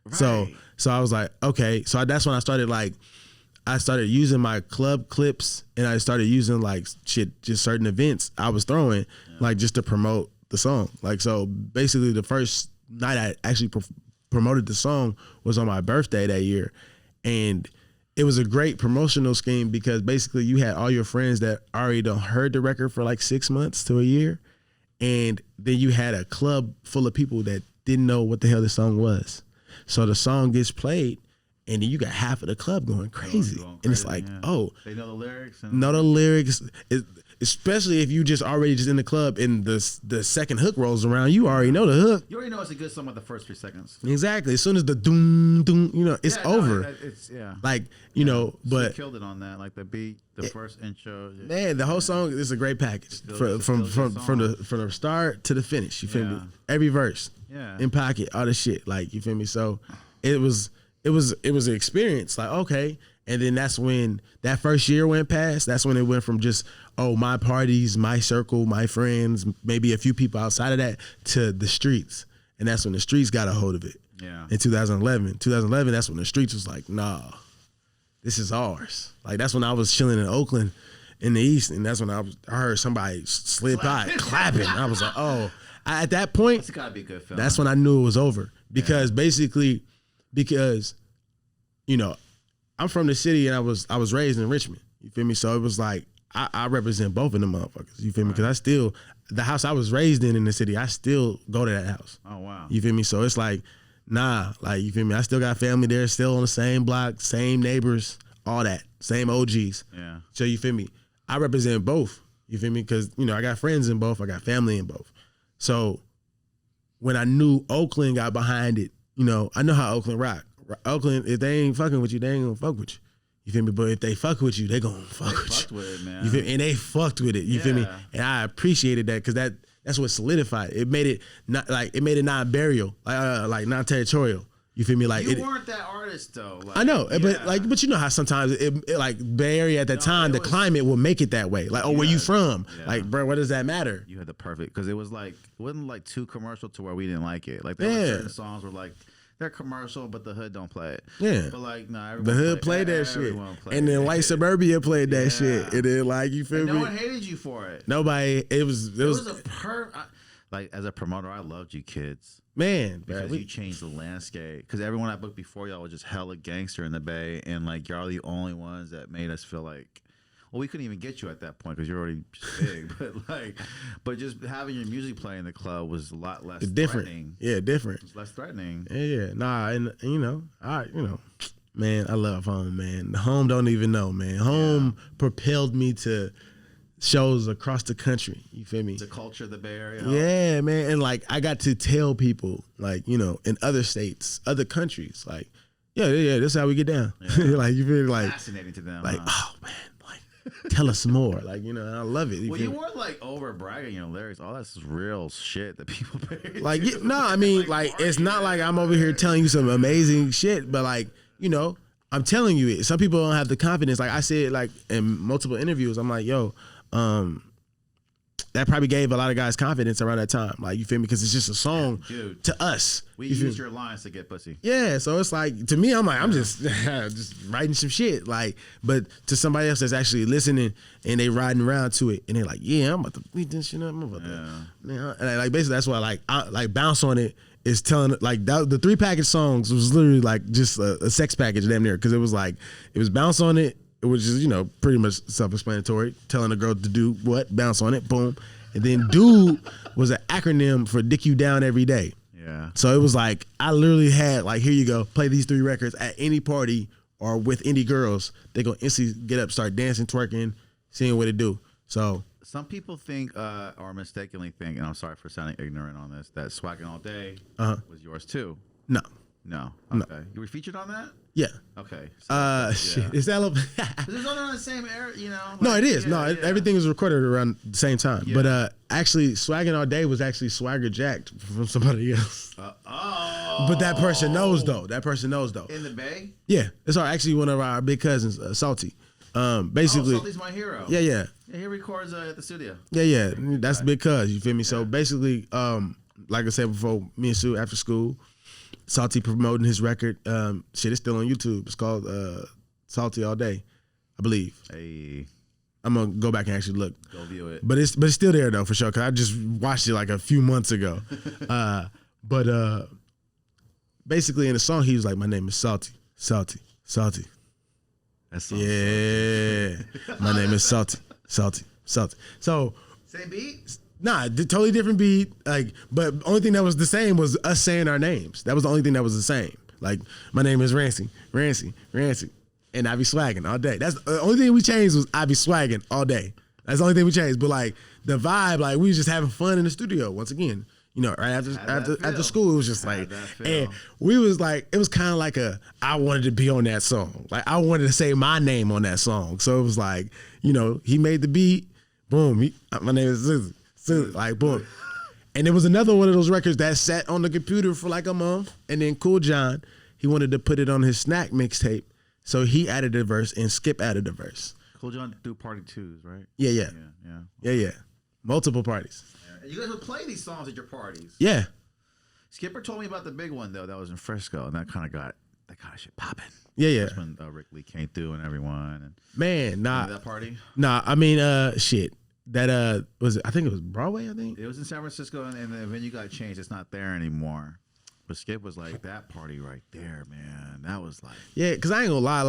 Right. So I was like, okay, so that's when I started using my club clips, and I started using like just certain events I was throwing, like just to promote the song. Like, so basically the first night I actually promoted the song was on my birthday that year. And it was a great promotional scheme because basically you had all your friends that already done heard the record for like 6 months to a year. And then you had a club full of people that didn't know what the hell the song was. So the song gets played, and then you got half of the club going crazy. And it's like, oh. They know the lyrics. Know the lyrics. Especially if you just already just in the club and the second hook rolls around, you already know the hook. You already know it's a good song with the first 3 seconds. Exactly. As soon as the doom, doom, it's over. No, it's Like, but she killed it on that. Like the beat, the first intro. Man, the whole song is a great package from the start to the finish. You feel me? Every verse, in pocket, all the shit. Like, you feel me? So it was an experience. Like, okay. And then that's when that first year went past. That's when it went from just, my parties, my circle, my friends, maybe a few people outside of that, to the streets. And that's when the streets got a hold of it. Yeah. In 2011. 2011, that's when the streets was like, nah, this is ours. Like, that's when I was chilling in Oakland in the East. And that's when I heard somebody slip by clapping. I was like, at that point, it's gotta be a good film. That's when I knew it was over. Because I'm from the city and I was raised in Richmond. You feel me? So it was like I represent both of them motherfuckers. You feel me? Because the house I was raised in the city, I still go to that house. Oh wow. You feel me? So it's like, nah, like, you feel me? I still got family there, still on the same block, same neighbors, all that, same OGs. Yeah. So you feel me? I represent both. You feel me? Because I got friends in both, I got family in both. So when I knew Oakland got behind it, I know how Oakland rock. Oakland, if they ain't fucking with you, they ain't gonna fuck with you. You feel me? But if they fuck with you, they gonna fuck with you. Fucked with it, man. You feel me? And they fucked with it. You feel me? And I appreciated that because that's what solidified it. It made it non-burial, like non-territorial. You feel me? Like, you weren't that artist though. Like, I know, but you know how sometimes it like Bay Area at the time, the climate will make it that way. Like, where you from? Yeah. Like, bro, what does that matter? You had the perfect, because it wasn't like too commercial to where we didn't like it. Like, there were certain songs were like, they're commercial, but the hood don't play it. Yeah. But like, the hood played that shit. And then white suburbia played that shit. And then, like, you feel me? No one hated you for it. Nobody. It was like, as a promoter, I loved you kids. Man, because you changed the landscape. Because everyone I booked before y'all was just hella gangster in the Bay, and like, y'all are the only ones that made us feel like, well, we couldn't even get you at that point because you're already just big. but just having your music play in the club was a lot less threatening. Yeah, different. It's less threatening. Yeah. Nah, and man, I love home, man. Home don't even know, man. Home propelled me to shows across the country. You feel me? The culture of the Bay Area. Yeah, man. And like, I got to tell people, like, in other states, other countries, like, yeah, this is how we get down. Yeah. Like, you feel like fascinating to them. Like, oh man, like, tell us more. Like, and I love it. You weren't like over bragging your lyrics. All that's real shit that people pay. Like, I mean, like it's not like I'm over here telling you some amazing shit, but like, I'm telling you it. Some people don't have the confidence. Like I said, like in multiple interviews, I'm like, yo, that probably gave a lot of guys confidence around that time. Like, you feel me? Because it's just a song to us. We use your lines to get pussy. Yeah, so it's like, to me, I'm like, I'm just writing some shit. Like, but to somebody else that's actually listening and they riding around to it and they're like, yeah, I'm about to beat this shit up. I'm about to, and like basically that's why I bounce on it is telling, like, the 3 package songs was literally like just a sex package damn near, because it was like, it was bounce on it. It was just, pretty much self-explanatory, telling a girl to do what, bounce on it, boom. And then dude was an acronym for dick you down every day. Yeah. So it was like I literally had like, here you go, play these 3 records at any party or with any girls. They go instantly get up, start dancing, twerking, seeing what it do. So some people think, or mistakenly think, and I'm sorry for sounding ignorant on this, that Swaggin' All Day was yours too. No. No. No. Okay. You were featured on that? Yeah. Okay. So, Shit. Is that It's all around the same era, you know? No, it is. Yeah, Everything was recorded around the same time. Yeah. But actually, Swaggin' All Day was actually Swagger Jacked from somebody else. But that person knows though. In the Bay? Yeah, it's actually one of our big cousins, Salty. Basically, Salty's my hero. Yeah. Yeah, he records at the studio. Yeah. That's big cuz. You feel me? So basically, like I said before, me and Sue after school, Salty promoting his record. Shit, it's still on YouTube. It's called Salty All Day, I believe. Hey, I'm gonna go back and actually look. go view it. But it's still there though for sure. Cause I just watched it like a few months ago. But basically in the song he was like, "My name is Salty, Salty, Salty." That's Yeah, my name is Salty, Salty, Salty. So same beat. nah, totally different beat. Like, but only thing that was the same was us saying our names. That was the only thing that was the same. Like, my name is Rancy, Rancy, Rancy, and I be swagging all day. That's the only thing we changed was I be swagging all day. That's the only thing we changed. But like the vibe, like we was just having fun in the studio once again. You know, right after school, it was just like, and we was like, it was kind of like I wanted to be on that song. Like I wanted to say my name on that song. So it was like, you know, he made the beat, boom. My name is Suzy, like boom. And there was another one of those records that sat on the computer for like a month. And then Cool John, he wanted to put it on his Snack mixtape. So he added a verse and Skip added a verse. Cool John do party twos, right? Yeah. Yeah. Multiple parties. Yeah. You guys would play these songs at your parties. Yeah. Skipper told me about the big one though that was in Frisco, and that kind of shit popping. Yeah. That's when Rick Lee came through and everyone. And man, that party. Nah. I mean, shit. That was it, I think it was Broadway. I think it was in San Francisco, and the venue got changed. It's not there anymore. But Skip was like, that party right there, man. That was like, yeah. Because I ain't gonna lie,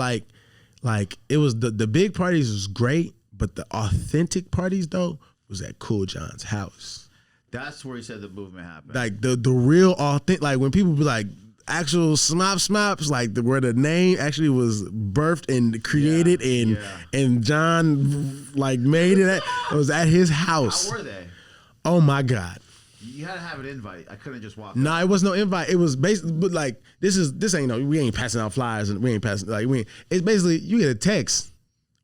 like it was the big parties was great, but the authentic parties though was at Cool John's house. That's where he said the movement happened. Like the real authentic, like when people be like actual smops, like where the name actually was birthed and created, and John like made it. It was at his house. How were they? Oh my God. You had to have an invite. I couldn't just walk. Nah, it was no invite. It was basically, but like this ain't no. We ain't passing out flyers and we ain't passing like we. It's basically you get a text,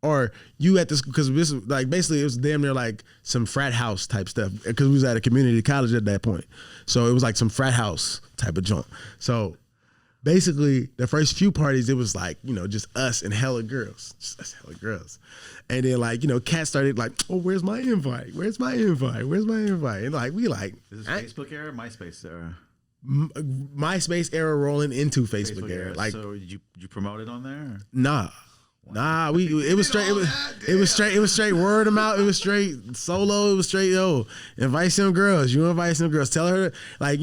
or you at this because this like basically it was damn near like some frat house type stuff because we was at a community college at that point, so it was like some frat house type of joint. So basically the first few parties it was like just us and hella girls, and then like cats started like, oh, where's my invite? Where's my invite? Where's my invite? And like we like is this Facebook era, MySpace era? MySpace era rolling into Facebook era. Like, so did you promote it on there? Nah. Nah, it was straight word of mouth. It was straight solo. It was straight, invite some girls. You invite some girls. Tell her, like,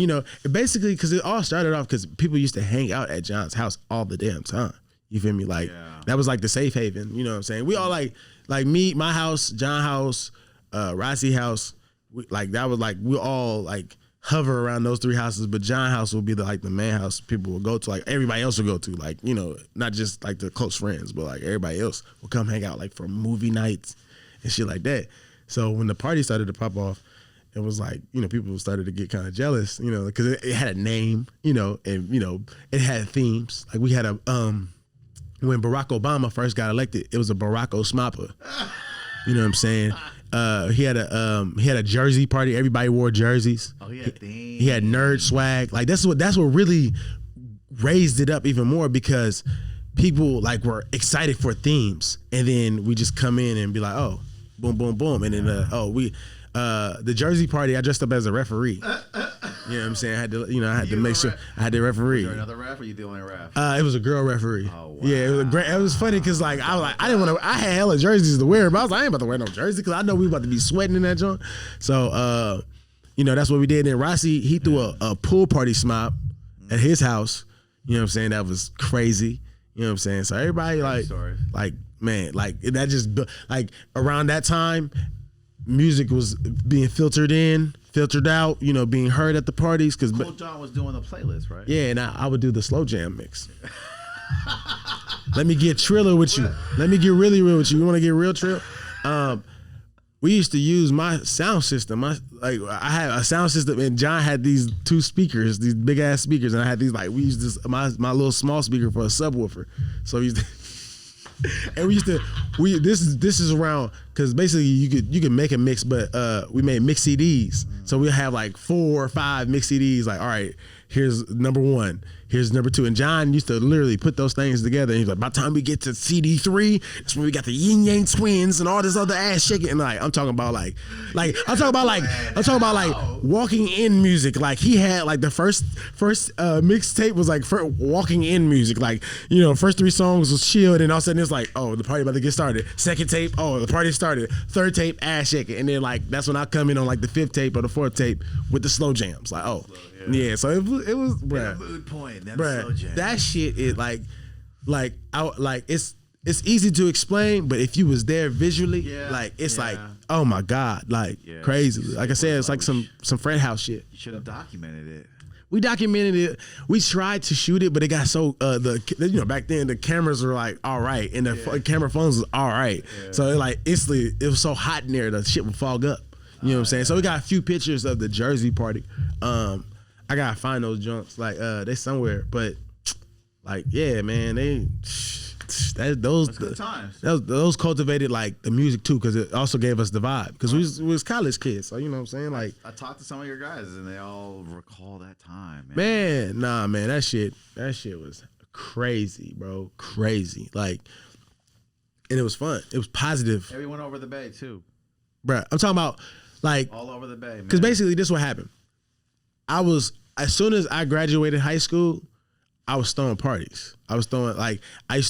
basically, because it all started off because people used to hang out at John's house all the damn time. You feel me? Like, that was like the safe haven. You know what I'm saying? We all like me, my house, John house, Rossi house. That was like, we all like hover around those 3 houses, but John house would be the main house people would go to, like everybody else would go to, like, not just like the close friends, but like everybody else would come hang out like for movie nights and shit like that. So when the party started to pop off, it was like, people started to get kind of jealous, because it had a name, and it had themes. Like we had a when Barack Obama first got elected, it was a Barack Osmapa. You know what I'm saying? He had a jersey party. Everybody wore jerseys. Oh, he had nerd swag. Like that's what really raised it up even more because people like were excited for themes, and then we just come in and be like, oh, boom, boom, boom, and then the jersey party. I dressed up as a referee. You know what I'm saying? I had to make sure I had the referee. Was there another ref, or you the only ref? It was a girl referee. Oh, wow. Yeah, it was great. It was funny because like I was like I didn't want to. I had hella jerseys to wear, but I was like I ain't about to wear no jersey because I know we about to be sweating in that joint. So that's what we did. And Rossi he threw a pool party smop at his house. You know what I'm saying? That was crazy. You know what I'm saying? So everybody like man, like that just like around that time. music was being filtered in, filtered out, you know, being heard at the parties. Cause Cool John was doing the playlist, right? yeah, and I would do the slow jam mix. Let me get triller with you. Let me get really real with you. You want to get real trill? We used to use my sound system. I had a sound system, and John had these 2 speakers, these big ass speakers, and I had these we used this my little small speaker for a subwoofer. So we used to, and this is around because basically you could make a mix, but we made mix CDs. So we have like 4 or 5 mix CDs. Like, all right, here's number 1, here's number 2, and John used to literally put those things together. And he's like, by the time we get to CD 3, it's when we got the Yin Yang Twins and all this other ass shaking. And I'm talking about like walking in music. Like he had like the first mixtape was like walking in music. Like, you know, first 3 songs was chilled, and all of a sudden it's like, oh, the party about to get started. Second tape, oh, the party started. Third tape, ass shaking, and then like that's when I come in on like the 5th tape or the 4th tape with the slow jams. Like, oh, yeah. So it was, bruh. Mood point, Bruh, that shit is it's easy to explain, but if you was there visually, like oh my God, like crazy. Like I said, it's like some frat house shit. You should have documented it. We documented it. We tried to shoot it, but it got so back then the cameras were like all right, and the camera phones was all right. Yeah. So it was so hot in there, the shit would fog up. You know what I'm saying? So we got a few pictures of the Jersey party. I gotta find those junks. Like they somewhere, but like yeah, man, those good times. Those cultivated like the music too, because it also gave us the vibe. Because we was college kids, so you know what I'm saying. Like I talked to some of your guys, and they all recall that time. Man, that shit was crazy, bro, crazy. Like, and it was fun. It was positive. Everyone over the bay too, bro. I'm talking about like all over the bay. Because basically, this is what happened. As soon as I graduated high school, I was throwing parties. I used to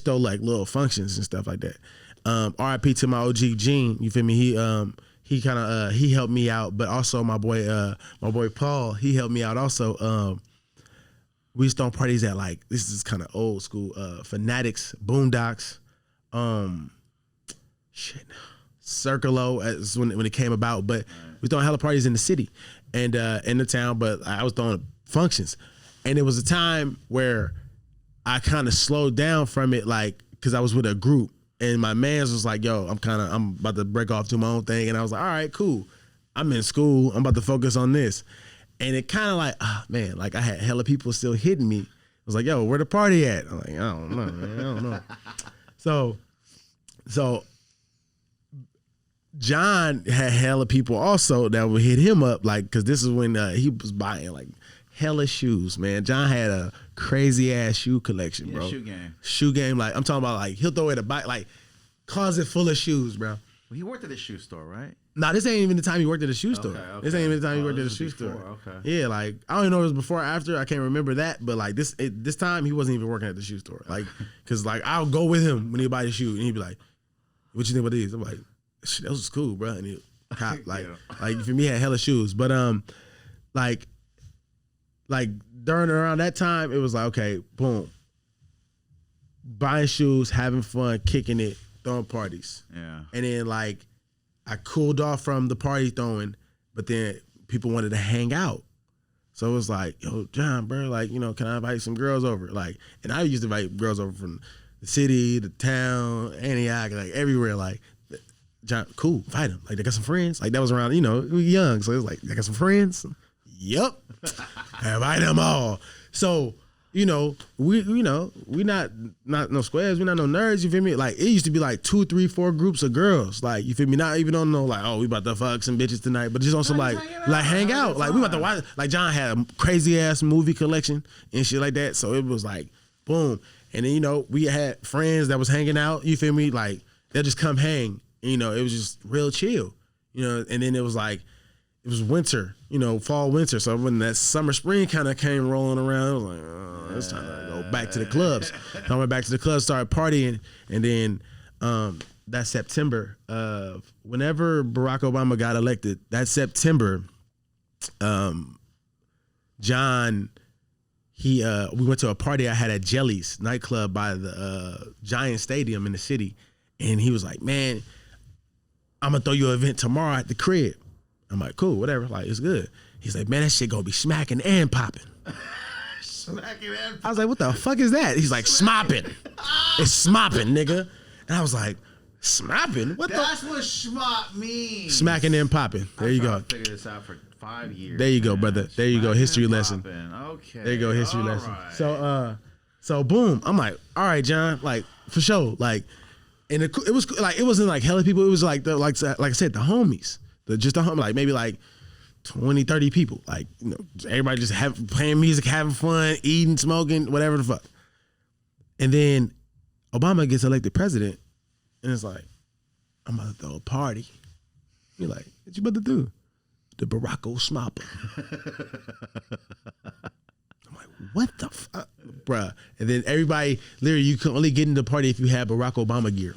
throw like little functions and stuff like that. RIP to my OG Gene, you feel me? He kind of he helped me out, but also my boy Paul, he helped me out also. We used to throw parties at like, this is kind of old school, Fanatics, Boondocks, Circolo as when it came about, but we throwing hella parties in the city and in the town, but I was throwing functions. And it was a time where I kind of slowed down from it, like, because I was with a group, and my mans was like, yo, I'm about to break off to my own thing. And I was like, all right, cool. I'm in school. I'm about to focus on this. And it kind of like, man, like I had hella people still hitting me. I was like, yo, where the party at? I'm like, I don't know, man. I don't know. So John had hella people also that would hit him up, like, because this is when he was buying like hella shoes, man. John had a crazy ass shoe collection, bro. Shoe game. Like, I'm talking about like he'll throw it a bike, like closet full of shoes, bro. Well, he worked at a shoe store, right? Nah, this ain't even the time he worked at a shoe store. Okay. This ain't even the time he worked at a shoe store. Okay. Yeah, like I don't even know if it was before or after. I can't remember that, but like this time he wasn't even working at the shoe store. Like, cause like I'll go with him when he buy the shoe, and he'd be like, "What you think about these?" I'm like, "Shit, that was cool, bro." And he cop like for me, he had hella shoes, but like around that time, it was like, okay, boom, buying shoes, having fun, kicking it, throwing parties. Yeah. And then like I cooled off from the party throwing, but then people wanted to hang out. So it was like, yo, John, bro, like, you know, can I invite some girls over? Like, and I used to invite girls over from the city, the town, Antioch, like everywhere. Like, John, cool, invite them. Like, they got some friends. Like, that was around, you know, we were young. So it was like, they got some friends. Yep. Invite them all. So, you know, we not no squares, we not no nerds, you feel me? Like, it used to be like 2, 3, 4 groups of girls. Like, you feel me? Not even on no like, oh, we about to fuck some bitches tonight, but just on some like hang out. Like, we about to watch, like John had a crazy ass movie collection and shit like that. So it was like, boom. And then, you know, we had friends that was hanging out, you feel me? Like, they'll just come hang. And, you know, it was just real chill. You know, and then it was like, it was winter, you know, fall, winter. So when that summer, spring kind of came rolling around, I was like, oh, it's time to go back to the clubs. So I went back to the clubs, started partying. And then that September, whenever Barack Obama got elected, that September, John, we went to a party I had at Jelly's nightclub by the Giant Stadium in the city. And he was like, man, I'm gonna throw you an event tomorrow at the crib. I'm like, cool, whatever. Like, it's good. He's like, man, that shit gonna be smacking and popping. Smacking and I was like, what the fuck is that? He's like, smopping. It's smopping, nigga. And I was like, smopping? What That's what schmop means. Smacking and popping. There you go. I figured this out for 5 years. There you go, brother. There you go. History lesson. Okay. There you go, history All lesson. right. So boom. I'm like, all right, John. Like, for sure. Like, and it was like, it wasn't like hella people. It was like like I said, the homies. Like maybe like 20, 30 people. Like, you know, everybody just playing music, having fun, eating, smoking, whatever the fuck. And then Obama gets elected president, and it's like, I'm about to throw a party. You're like, what you about to do? The Barack Osmopper. I'm like, what the fuck? Bruh. And then everybody, literally, you can only get into the party if you have Barack Obama gear.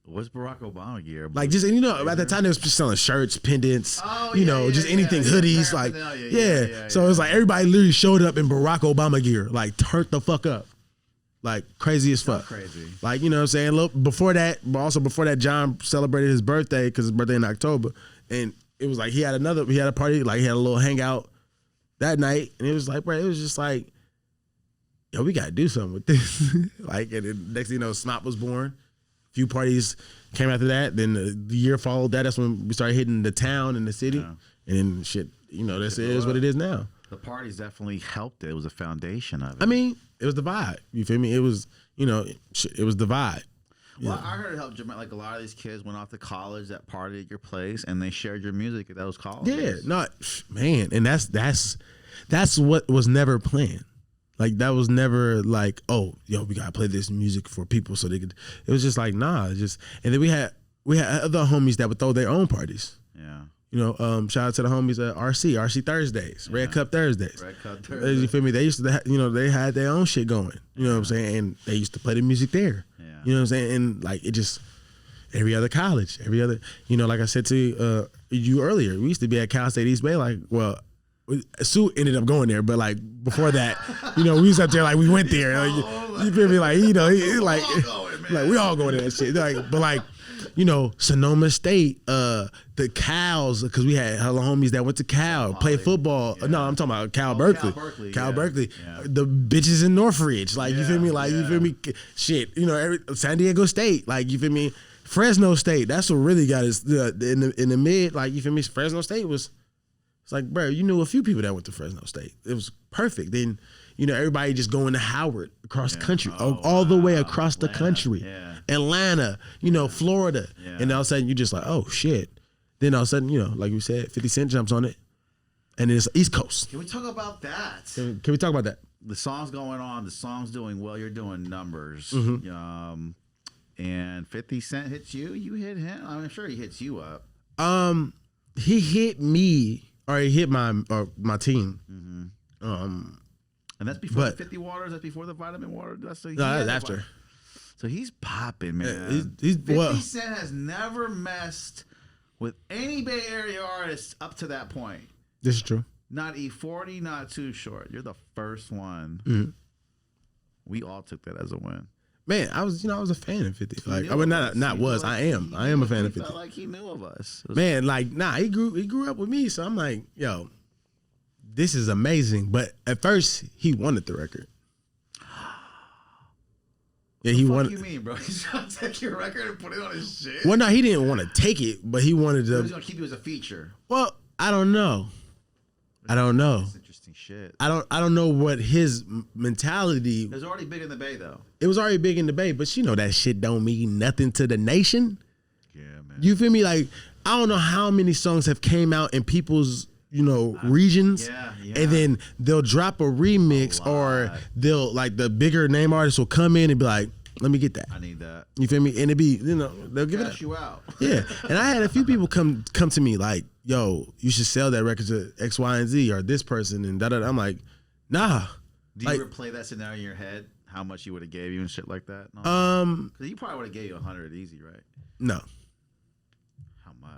What's Barack Obama gear? Like, just, you know, at that time they was just selling shirts, pendants, just anything, yeah, hoodies, like, So it was like everybody literally showed up in Barack Obama gear, like, turned the fuck up. Like, crazy as fuck. Crazy. Like, you know what I'm saying? Look, before that, John celebrated his birthday, because his birthday in October, and it was like he had a party, like he had a little hangout that night, and it was like, bro, it was just like, yo, we gotta do something with this. Like, and then next thing you know, Snot was born. A few parties came after that. Then the year followed that. That's when we started hitting the town and the city, and then shit. You know, that's what it is now. The parties definitely helped it. It was a foundation of it. I mean, it was the vibe. You feel me? It was, you know, it was the vibe. Well, I heard it helped Jamaica. Like a lot of these kids went off to college that partied at your place, and they shared your music at those colleges. Yeah, no, man, and that's what was never planned. Like, that was never like, oh, yo, we gotta play this music for people so they could. It was just like, nah, and then we had other homies that would throw their own parties. Yeah. You know, shout out to the homies at RC Thursdays, Red Cup Thursdays. Red Cup Thursdays. You feel me? They used to, they had their own shit going. You know what I'm saying? And they used to play the music there. Yeah. You know what I'm saying? And like, it just, every other college, you know, like I said to you earlier, we used to be at Cal State East Bay. Like, well, Sue ended up going there, but like before that, you know, we was up there, like we went there. Like, you feel me? Like, you know, like we all going to that shit. Like, but like, you know, Sonoma State, the Cows, because we had hella homies that went to Cal, played football. Yeah. No, I'm talking about Cal Berkeley. Cal Berkeley. Yeah. The bitches in Northridge. Like, you feel me? Like, you feel me? Shit, you know, San Diego State. Like, you feel me? Fresno State. That's what really got us in the mid. Like, you feel me? Fresno State was, it's like, bro, you knew a few people that went to Fresno State. It was perfect. Then, you know, everybody just going to Howard across the country, all the way across the country. Yeah. Atlanta, you know, Florida. Yeah. And all of a sudden, you just like, oh, shit. Then all of a sudden, you know, like we said, 50 Cent jumps on it. And it's East Coast. Can we talk about that? Can we talk about that? The song's going on. The song's doing well. You're doing numbers. Mm-hmm. And 50 Cent hits you. You hit him. I'm sure he hits you up. He hit me, or he hit my team. Mm-hmm. And that's before the 50 waters. That's before the vitamin water. That's after. So he's popping, man. 50 Cent has never messed with any Bay Area artist up to that point. This is true. Not E40, not Too Short. You're the first one. Mm-hmm. We all took that as a win. Man, I was a fan of 50. Like, I mean, I am a fan of 50. Felt like he knew of us. Man, like, nah, he grew up with me, so I'm like, yo, this is amazing. But at first, he wanted the record. Yeah, he wanted. What do you mean, bro? He's trying to take your record and put it on his shit? Well, no, he didn't want to take it, but he wanted to. He was gonna keep you as a feature. Well, I don't know. That's interesting shit. I don't know what his mentality. It was already big in the Bay, though. It was already big in the Bay, but you know that shit don't mean nothing to the nation. Yeah, man. You feel me? Like, I don't know how many songs have came out in people's, you know, regions. Yeah. And then they'll drop a remix, or they'll, like, the bigger name artists will come in and be like, let me get that. I need that. You feel me? And it be, you know, they'll give Cash you out. Yeah. And I had a few people come to me like, yo, you should sell that record to X, Y, and Z, or this person, and da-da-da. I'm like, nah. Do you ever play that scenario in your head? How much you would have gave you and shit like that? No? Because you probably would have gave you 100 easy, right? No. How much?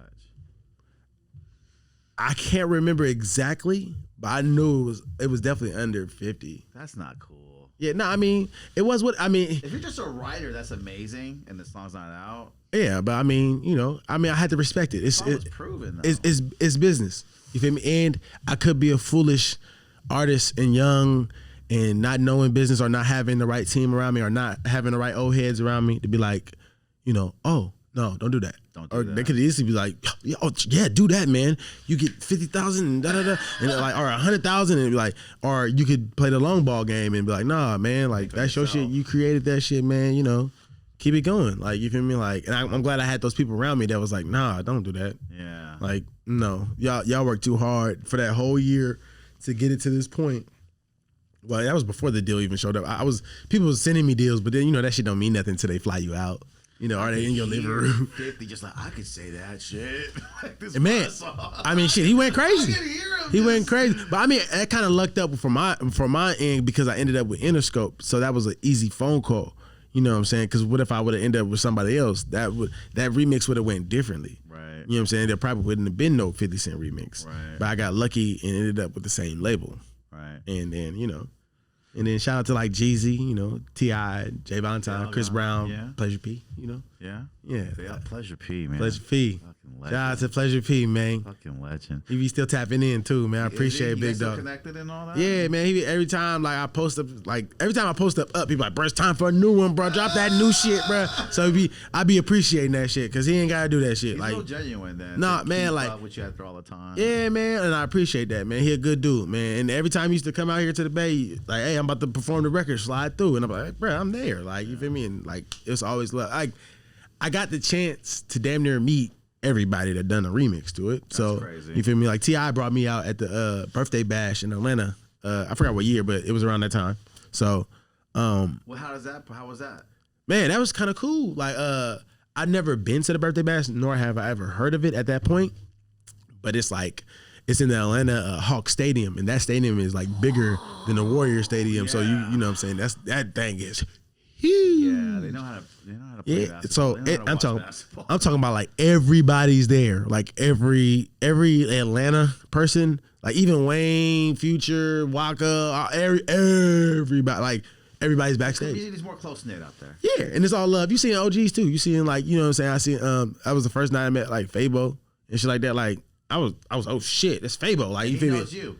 I can't remember exactly, but I knew it was definitely under 50. That's not cool. Yeah, no, I mean, it was what I mean. If you're just a writer, that's amazing, and the song's not out. Yeah, but I mean, you know, I had to respect it. It's proven. Though. It's business. You feel me? And I could be a foolish artist and young and not knowing business or not having the right team around me or not having the right old heads around me to be like, you know, oh no, don't do that. Or they could easily be like, oh yeah, do that, man. You get 50,000 and da da da, and like, or 100,000, and be like, or you could play the long ball game and be like, nah, man, like that's your shit. You created that shit, man. You know, keep it going. Like, you feel me? Like, and I'm glad I had those people around me that was like, nah, don't do that. Yeah. Like, no, y'all worked too hard for that whole year to get it to this point. Well, that was before the deal even showed up. People was sending me deals, but then, you know, that shit don't mean nothing until they fly you out. You know, are they in your living room? 50, just like, I could say that shit. Like, this man, I mean, shit, he went crazy. He went crazy. But I mean, I kind of lucked up from my end because I ended up with Interscope. So that was an easy phone call. You know what I'm saying? Because what if I would have ended up with somebody else? That remix would have went differently. Right. You know what I'm saying? There probably wouldn't have been no 50 Cent remix. Right. But I got lucky and ended up with the same label. Right. And then, you know. And then shout out to like Jeezy, you know, T.I., Jay Valentine, Chris Brown, Pleasure P, you know? Yeah? Yeah. Pleasure P, man. Pleasure P. Shout out to Pleasure P, man. Fucking legend. He be still tapping in too, man. I appreciate it, big dog. Connected and all that? Yeah, man. He be, every time I post up, people like, bro, it's time for a new one, bro. Drop that new shit, bro. So I be appreciating that shit because he ain't gotta do that shit. He's like, so genuine then. Nah, man, like what you had through all the time. Yeah, man, and I appreciate that, man. He a good dude, man. And every time he used to come out here to the Bay, like, hey, I'm about to perform the record, slide through, and I'm like, bro, I'm there. Like, you feel me? And like, it's always love. I got the chance to damn near meet everybody that done a remix to it. That's so crazy. You feel me? Like T.I. brought me out at the birthday bash in Atlanta. I forgot what year, but it was around that time. So, well, how was that? Man, that was kind of cool. Like, I'd never been to the birthday bash, nor have I ever heard of it at that point. But it's like, it's in the Atlanta Hawk Stadium, and that stadium is like bigger than the Warrior Stadium. Yeah. So you know what I'm saying? That thing is huge. Yeah, they know how to play basketball. So I'm talking about like everybody's there. Like every Atlanta person, like even Wayne, Future, Waka, everybody, like everybody's backstage. It's more close knit out there. Yeah, and it's all love. You seeing OGs too. You seeing like, you know what I'm saying? I was the first night I met like Fabo and shit like that. Like I was oh shit, that's Fabo. Like, you feel me? You.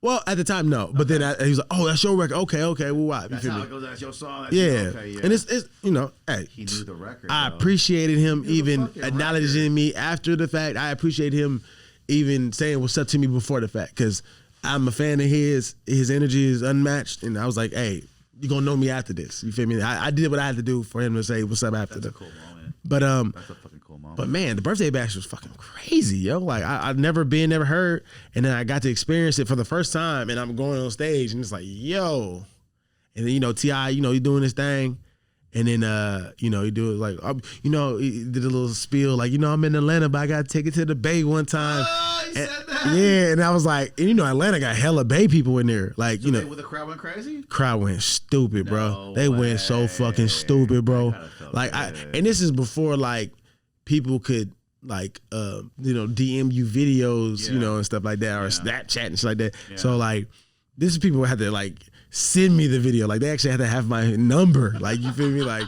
Well, at the time, no. But then he was like, oh, that's your record. Okay, well, why? That's how it goes. That's your song. That's yeah. Okay, and it's you know, hey. He knew the record. I appreciated him even acknowledging me after the fact. I appreciate him even saying what's up to me before the fact, because I'm a fan of his. His energy is unmatched, and I was like, hey, you gonna know me after this. You feel me? I did what I had to do for him to say what's up after That's a cool moment. But that's a fucking cool moment. But man, the birthday bash was fucking crazy, yo. Like I've never heard, and then I got to experience it for the first time, and I'm going on stage, and it's like, yo, and then, you know, T.I., you know, he doing his thing, and then you know, he do it like, you know, he did a little spiel like, you know, I'm in Atlanta, but I got to take it to the Bay one time. He said that. Yeah, and I was like, and you know, Atlanta got hella Bay people in there, like, So you know, the crowd went crazy. Crowd went stupid, bro. No they way. went so fucking stupid, bro. Like good. and this is before like people could like you know, DM you videos, you know, and stuff like that, or Snapchat and shit like that. Yeah. So like this is people who had to like send me the video. Like they actually had to have my number. Like, you feel me? Like,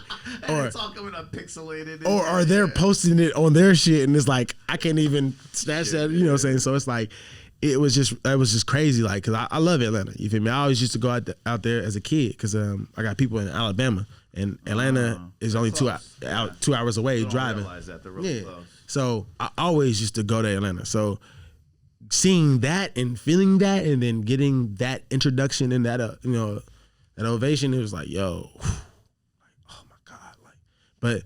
or it's all coming up pixelated. Or they're posting it on their shit, and it's like I can't even snatch that. You know what I'm saying? So it's like it was just crazy. Like, cause I love Atlanta. You feel me? I always used to go out there as a kid, because I got people in Alabama, and Atlanta is only 2 hours away driving. Realize that they're really close. So I always used to go to Atlanta. So seeing that and feeling that, and then getting that introduction and that you know, that ovation, it was like, yo, like, oh my God, like, but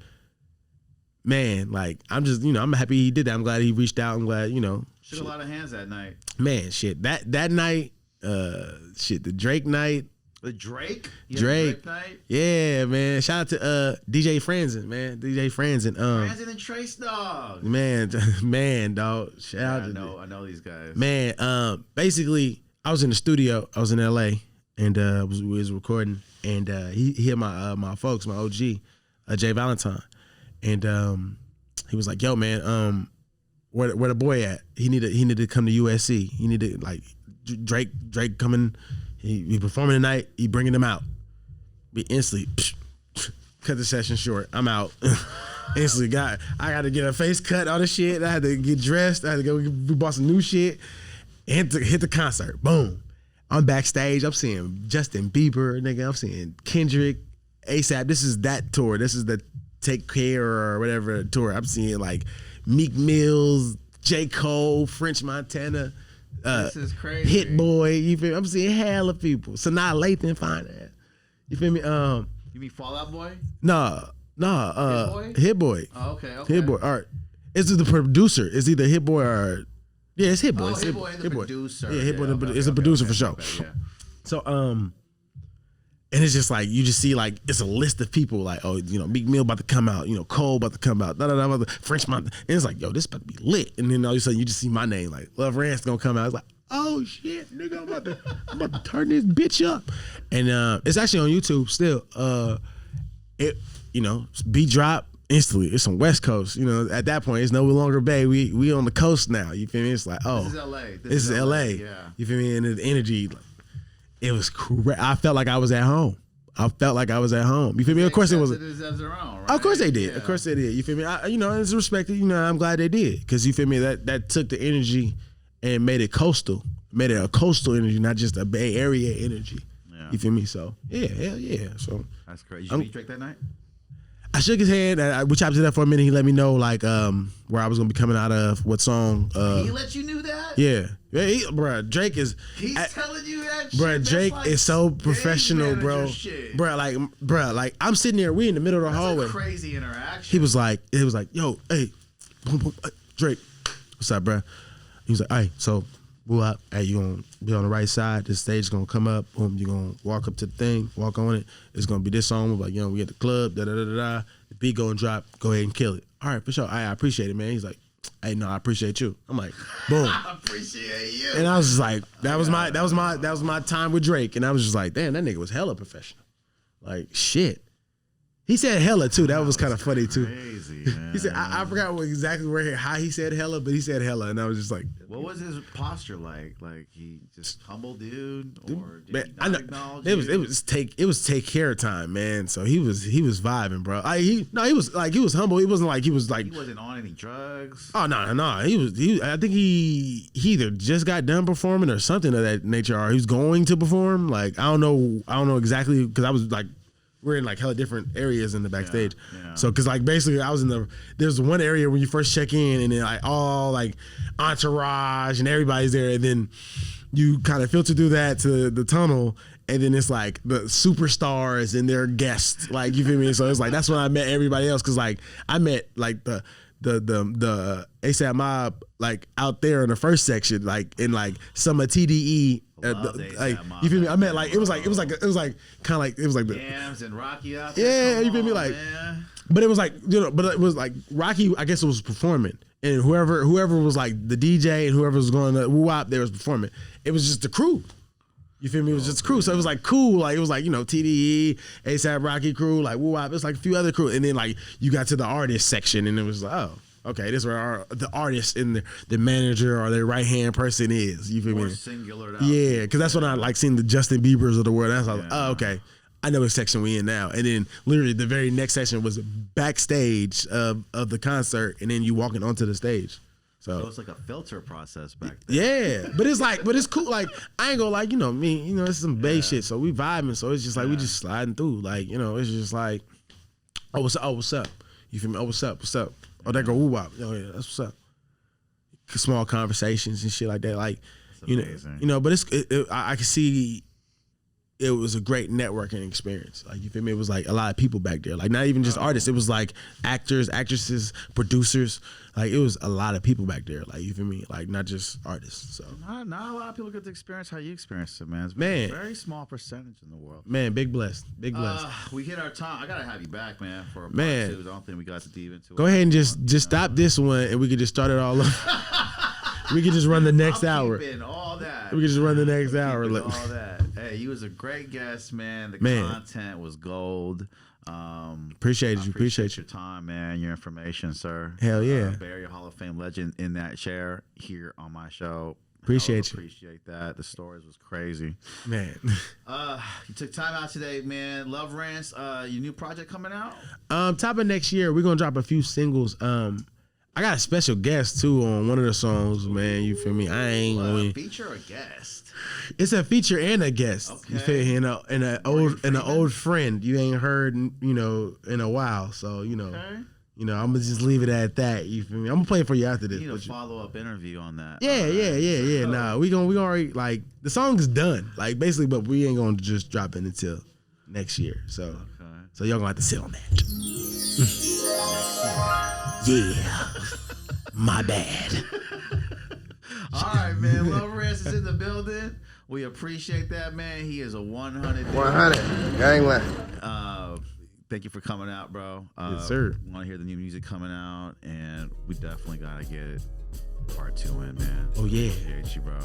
man, like, I'm just, you know, I'm happy he did that. I'm glad he reached out. I'm glad, you know, shook a lot of hands that night. Man, shit, that night, the Drake night. The Drake? Drake night? Yeah, man. Shout out to DJ Franzen, man. DJ Franzen. Franzen and Trace Dog. Man, dog. Shout out to I know these guys. Man, basically, I was in the studio. I was in LA, and we was recording, and he hit my folks, my OG, Jay Valentine, and he was like, "Yo, man, where the boy at? He need to come to USC. He need to, like, Drake coming." He performing tonight. He bringing them out. We instantly cut the session short. I'm out. Instantly I got to get a face cut, all this shit. I had to get dressed. I had to go. We bought some new shit. Hit the concert. Boom. I'm backstage. I'm seeing Justin Bieber, nigga. I'm seeing Kendrick, ASAP. This is that tour. This is the Take Care or whatever tour. I'm seeing like Meek Mills, J. Cole, French Montana. This is crazy. Hit Boy. You feel me? I'm seeing hella people. Sanaa Lathan, fine ass. You feel me? You mean Fall Out Boy? Nah. Hit Boy. Oh, okay. Hit Boy. All right. It's the producer. It's either Hit Boy or it's Hit Boy. Oh, It's Hit Boy, the producer. Yeah, Hit Boy. Okay, It's a producer for sure. Okay, yeah. So and it's just like you just see like it's a list of people like Meek Mill about to come out, Cole about to come out, French Montana, and it's like this about to be lit, and then all of a sudden you just see my name like Love Rance gonna come out. It's like oh shit, nigga, I'm about to turn this bitch up, and it's actually on YouTube still. Beat drop instantly. It's on West Coast. At that point it's no longer Bay. We on the coast now. You feel me? It's like This is LA. This is LA. Yeah. You feel me? And the energy. Like, it was I felt like I was at home. You feel me? Of course it was. As their own, right? Of course they did. Yeah. Of course they did. You feel me? It's respected. I'm glad they did because you feel me. That took the energy and made it coastal. Made it a coastal energy, not just a Bay Area energy. Yeah. You feel me? So yeah, hell yeah. So that's crazy. You meet Drake that night? I shook his hand. We chopped it up for a minute. He let me know like where I was gonna be coming out of, what song. He let you know that? Yeah. Bruh, Drake is. He's telling you that shit. Bruh, Drake is so professional, bro. Shit. Bruh, I'm sitting there. We in the middle of the hallway. A crazy interaction. It was like, yo, hey, boom, boom, Drake, what's up, bruh? He was like, hey, so. Hey, you gonna be on the right side. The stage is gonna come up. Boom, you gonna walk up to the thing, walk on it. It's gonna be this song. Like, we at the club. Da da da da. The beat gonna drop. Go ahead and kill it. All right, for sure. I appreciate it, man. He's like, hey, no, I appreciate you. I'm like, boom. I appreciate you. And I was just like, that was my time with Drake. And I was just like, damn, that nigga was hella professional. Like shit. He said hella too. That was kind of funny too. Crazy, man. He said I forgot exactly how he said hella, but he said hella, and I was just like, what was his posture like? Like he just humble dude, or did man, he not acknowledge it was take care time, man. So he was vibing, bro. He was humble. He wasn't like he wasn't on any drugs. Oh no. I think he either just got done performing or something of that nature, or he was going to perform. Like I don't know exactly because I was like. We're in like hella different areas in the backstage. Yeah. So, cause like basically I was there's one area when you first check in and then like all like entourage and everybody's there. And then you kind of filter through that to the tunnel. And then it's like the superstars and their guests. Like, you feel me? So it's like, that's when I met everybody else. Cause like I met like the ASAP Mob like out there in the first section, like in like some of TDE. You feel me? I meant like it was like kind of like the Yams and Rocky out there. Yeah, you feel me? Like, but it was like but it was like Rocky. I guess it was performing, and whoever was like the DJ and whoever was going to woo wop, they was performing. It was just the crew. You feel me? It was just the crew. So it was like cool. Like it was like TDE, ASAP Rocky crew, like woo wop. It was like a few other crew, and then like you got to the artist section, and it was like okay, this is where the artist and the manager or their right hand person is. You feel me? Singular. Yeah, because that's when I like seeing the Justin Biebers of the world. That's like, okay, I know what section we in now. And then literally the very next section was backstage of the concert, and then you walking onto the stage. So it's like a filter process back then. Yeah, but it's cool. Like I ain't gonna like me. It's some bass shit. So we vibing. So it's just like we just sliding through. Like it's just like, oh what's up? You feel me? Oh what's up? Oh, that go woo wop. Oh yeah, that's what's up. Small conversations and shit like that. Like, but I can see it was a great networking experience. Like, you feel me? It was like a lot of people back there. Like, not even just artists. It was like actors, actresses, producers. Like, it was a lot of people back there. Like, you feel me? Like, not just artists. So not a lot of people get to experience how you experienced it, man. It's a very small percentage in the world. Man, big blessed. We hit our time. I gotta have you back, man. For a part two. I don't think we got to dive into it. Go ahead and just stop this one, and we could just start it all over. We could just run the next hour. All that. We could just run the next hour. All that. Hey, you was a great guest, man. The content was gold. Appreciate you. Appreciate your time, man. Your information, sir. Hell yeah. Bay Area Hall of Fame legend in that chair here on my show. Appreciate you. Appreciate that. The stories was crazy. Man. You took time out today, man. Love Rance, your new project coming out? Top of next year, we're gonna drop a few singles. I got a special guest too on one of the songs, man. You feel me? I ain't gonna feature or guest? It's a feature and a guest. Okay. You feel me? And an old friend you ain't heard, in a while. So Okay. I'm gonna just leave it at that. You feel me? I'm gonna play it for you after this. You need a follow-up interview on that. Yeah. Nah, we already like the song is done, like basically, but we ain't gonna just drop it until next year. So y'all gonna have to sit on that. Yeah, my bad. All right, man. Love Rance is in the building. We appreciate that, man. He is a 100. 100. Gangland. Thank you for coming out, bro. Yes, sir. Want to hear the new music coming out, and we definitely gotta get part 2 in, man. Oh yeah. Appreciate you, bro.